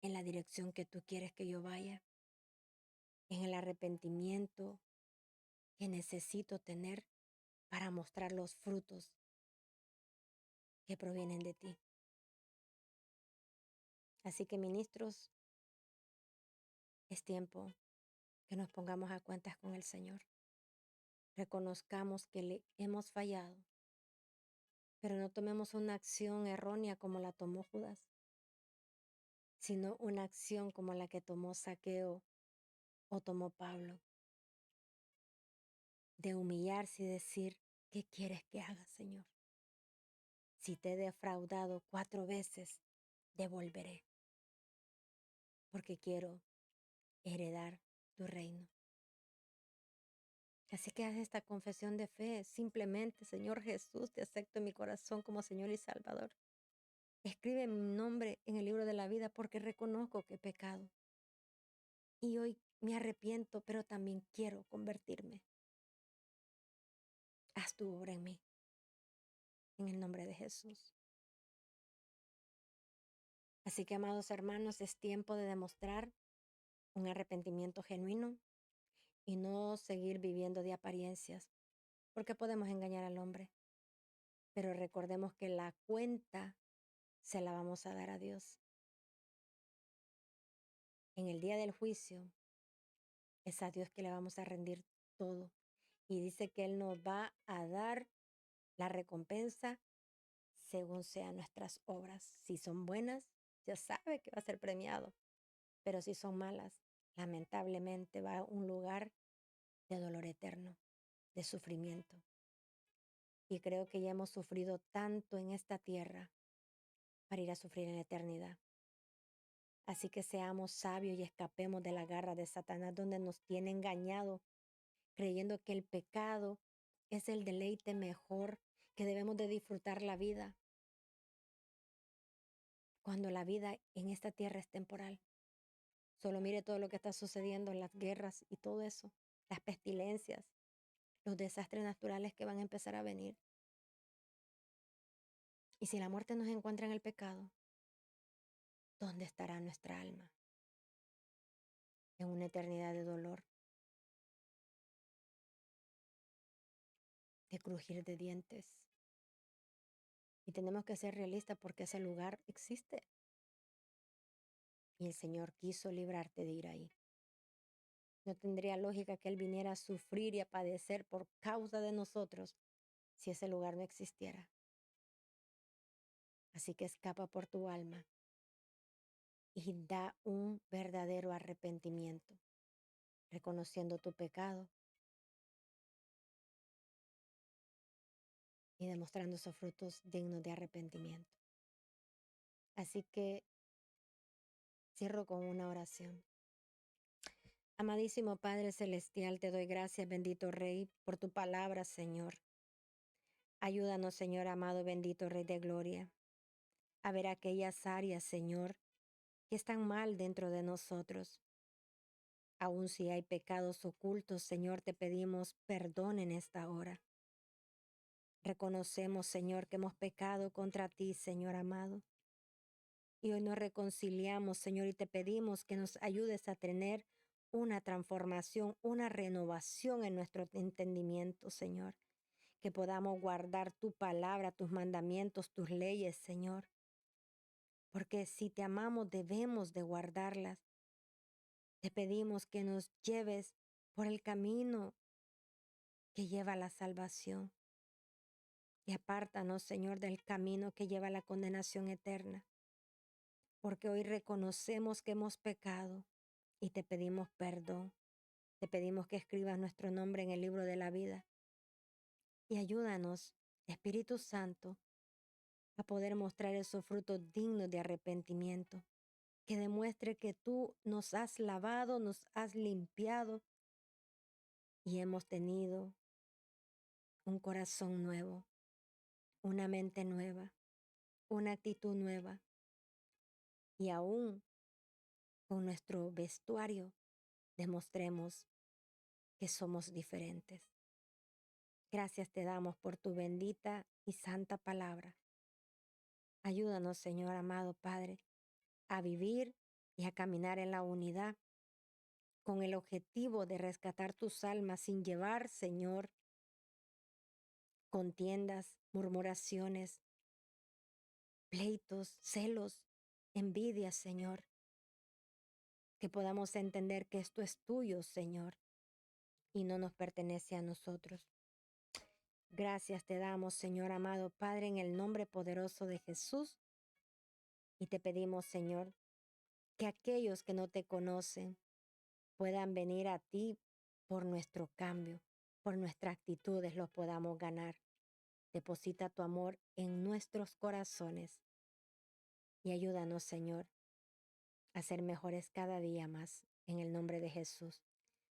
en la dirección que tú quieres que yo vaya, en el arrepentimiento que necesito tener para mostrar los frutos que provienen de ti. Así que, ministros, es tiempo que nos pongamos a cuentas con el Señor. reconozcamos que le hemos fallado, pero no tomemos una acción errónea como la tomó Judas, sino una acción como la que tomó Zaqueo o tomó Pablo, de humillarse y decir, ¿qué quieres que haga, Señor? Si te he defraudado 4 veces, devolveré, porque quiero heredar tu reino. Así que haz esta confesión de fe, simplemente, Señor Jesús, te acepto en mi corazón como Señor y Salvador. Escribe mi nombre en el libro de la vida porque reconozco que he pecado. Y hoy me arrepiento, pero también quiero convertirme. Haz tu obra en mí, en el nombre de Jesús. Así que, amados hermanos, es tiempo de demostrar un arrepentimiento genuino y no seguir viviendo de apariencias, porque podemos engañar al hombre. Pero recordemos que la cuenta se la vamos a dar a Dios. En el día del juicio es a Dios que le vamos a rendir todo. Y dice que Él nos va a dar la recompensa según sean nuestras obras. Si son buenas, ya sabe que va a ser premiado. Pero si son malas, lamentablemente va a un lugar de dolor eterno, de sufrimiento. Y creo que ya hemos sufrido tanto en esta tierra para ir a sufrir en la eternidad. Así que seamos sabios y escapemos de la garra de Satanás donde nos tiene engañado, creyendo que el pecado es el deleite mejor, que debemos de disfrutar la vida, cuando la vida en esta tierra es temporal. Solo mire todo lo que está sucediendo en las guerras y todo eso, las pestilencias, los desastres naturales que van a empezar a venir. Y si la muerte nos encuentra en el pecado, ¿dónde estará nuestra alma? En una eternidad de dolor, de crujir de dientes. Y tenemos que ser realistas porque ese lugar existe. Y el Señor quiso librarte de ir ahí. No tendría lógica que Él viniera a sufrir y a padecer por causa de nosotros si ese lugar no existiera. Así que escapa por tu alma y da un verdadero arrepentimiento, reconociendo tu pecado y demostrando esos frutos dignos de arrepentimiento. Así que cierro con una oración. Amadísimo Padre Celestial, te doy gracias, bendito Rey, por tu palabra, Señor. Ayúdanos, Señor amado, bendito Rey de Gloria, a ver aquellas áreas, Señor, que están mal dentro de nosotros. Aun si hay pecados ocultos, Señor, te pedimos perdón en esta hora. Reconocemos, Señor, que hemos pecado contra ti, Señor amado. Y hoy nos reconciliamos, Señor, y te pedimos que nos ayudes a tener una transformación, una renovación en nuestro entendimiento, Señor. Que podamos guardar tu palabra, tus mandamientos, tus leyes, Señor. Porque si te amamos, debemos de guardarlas. Te pedimos que nos lleves por el camino que lleva a la salvación. Y apártanos, Señor, del camino que lleva a la condenación eterna. Porque hoy reconocemos que hemos pecado y te pedimos perdón. Te pedimos que escribas nuestro nombre en el libro de la vida. Y ayúdanos, Espíritu Santo, a poder mostrar esos frutos dignos de arrepentimiento, que demuestre que tú nos has lavado, nos has limpiado y hemos tenido un corazón nuevo, una mente nueva, una actitud nueva y aún con nuestro vestuario demostremos que somos diferentes. Gracias te damos por tu bendita y santa palabra. Ayúdanos, Señor amado Padre, a vivir y a caminar en la unidad con el objetivo de rescatar tus almas sin llevar, Señor, contiendas, murmuraciones, pleitos, celos, envidias, Señor. Que podamos entender que esto es tuyo, Señor, y no nos pertenece a nosotros. Gracias te damos, Señor amado Padre, en el nombre poderoso de Jesús. Y te pedimos, Señor, que aquellos que no te conocen puedan venir a ti por nuestro cambio, por nuestras actitudes los podamos ganar. Deposita tu amor en nuestros corazones y ayúdanos, Señor, a ser mejores cada día más. En el nombre de Jesús.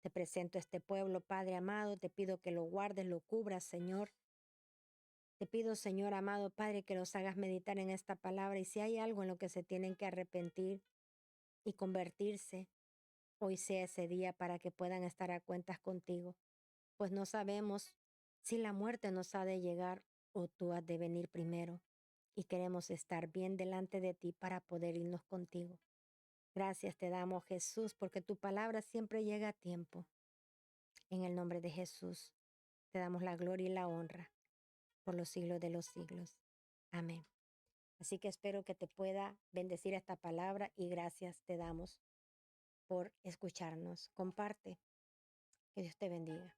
Te presento este pueblo, Padre amado. Te pido que lo guardes, lo cubras, Señor. Te pido, Señor amado Padre, que los hagas meditar en esta palabra. Y si hay algo en lo que se tienen que arrepentir y convertirse, hoy sea ese día para que puedan estar a cuentas contigo. Pues no sabemos si la muerte nos ha de llegar o tú has de venir primero. Y queremos estar bien delante de ti para poder irnos contigo. Gracias te damos, Jesús, porque tu palabra siempre llega a tiempo. En el nombre de Jesús, te damos la gloria y la honra por los siglos de los siglos. Amén. Así que espero que te pueda bendecir esta palabra y gracias te damos por escucharnos. Comparte. Que Dios te bendiga.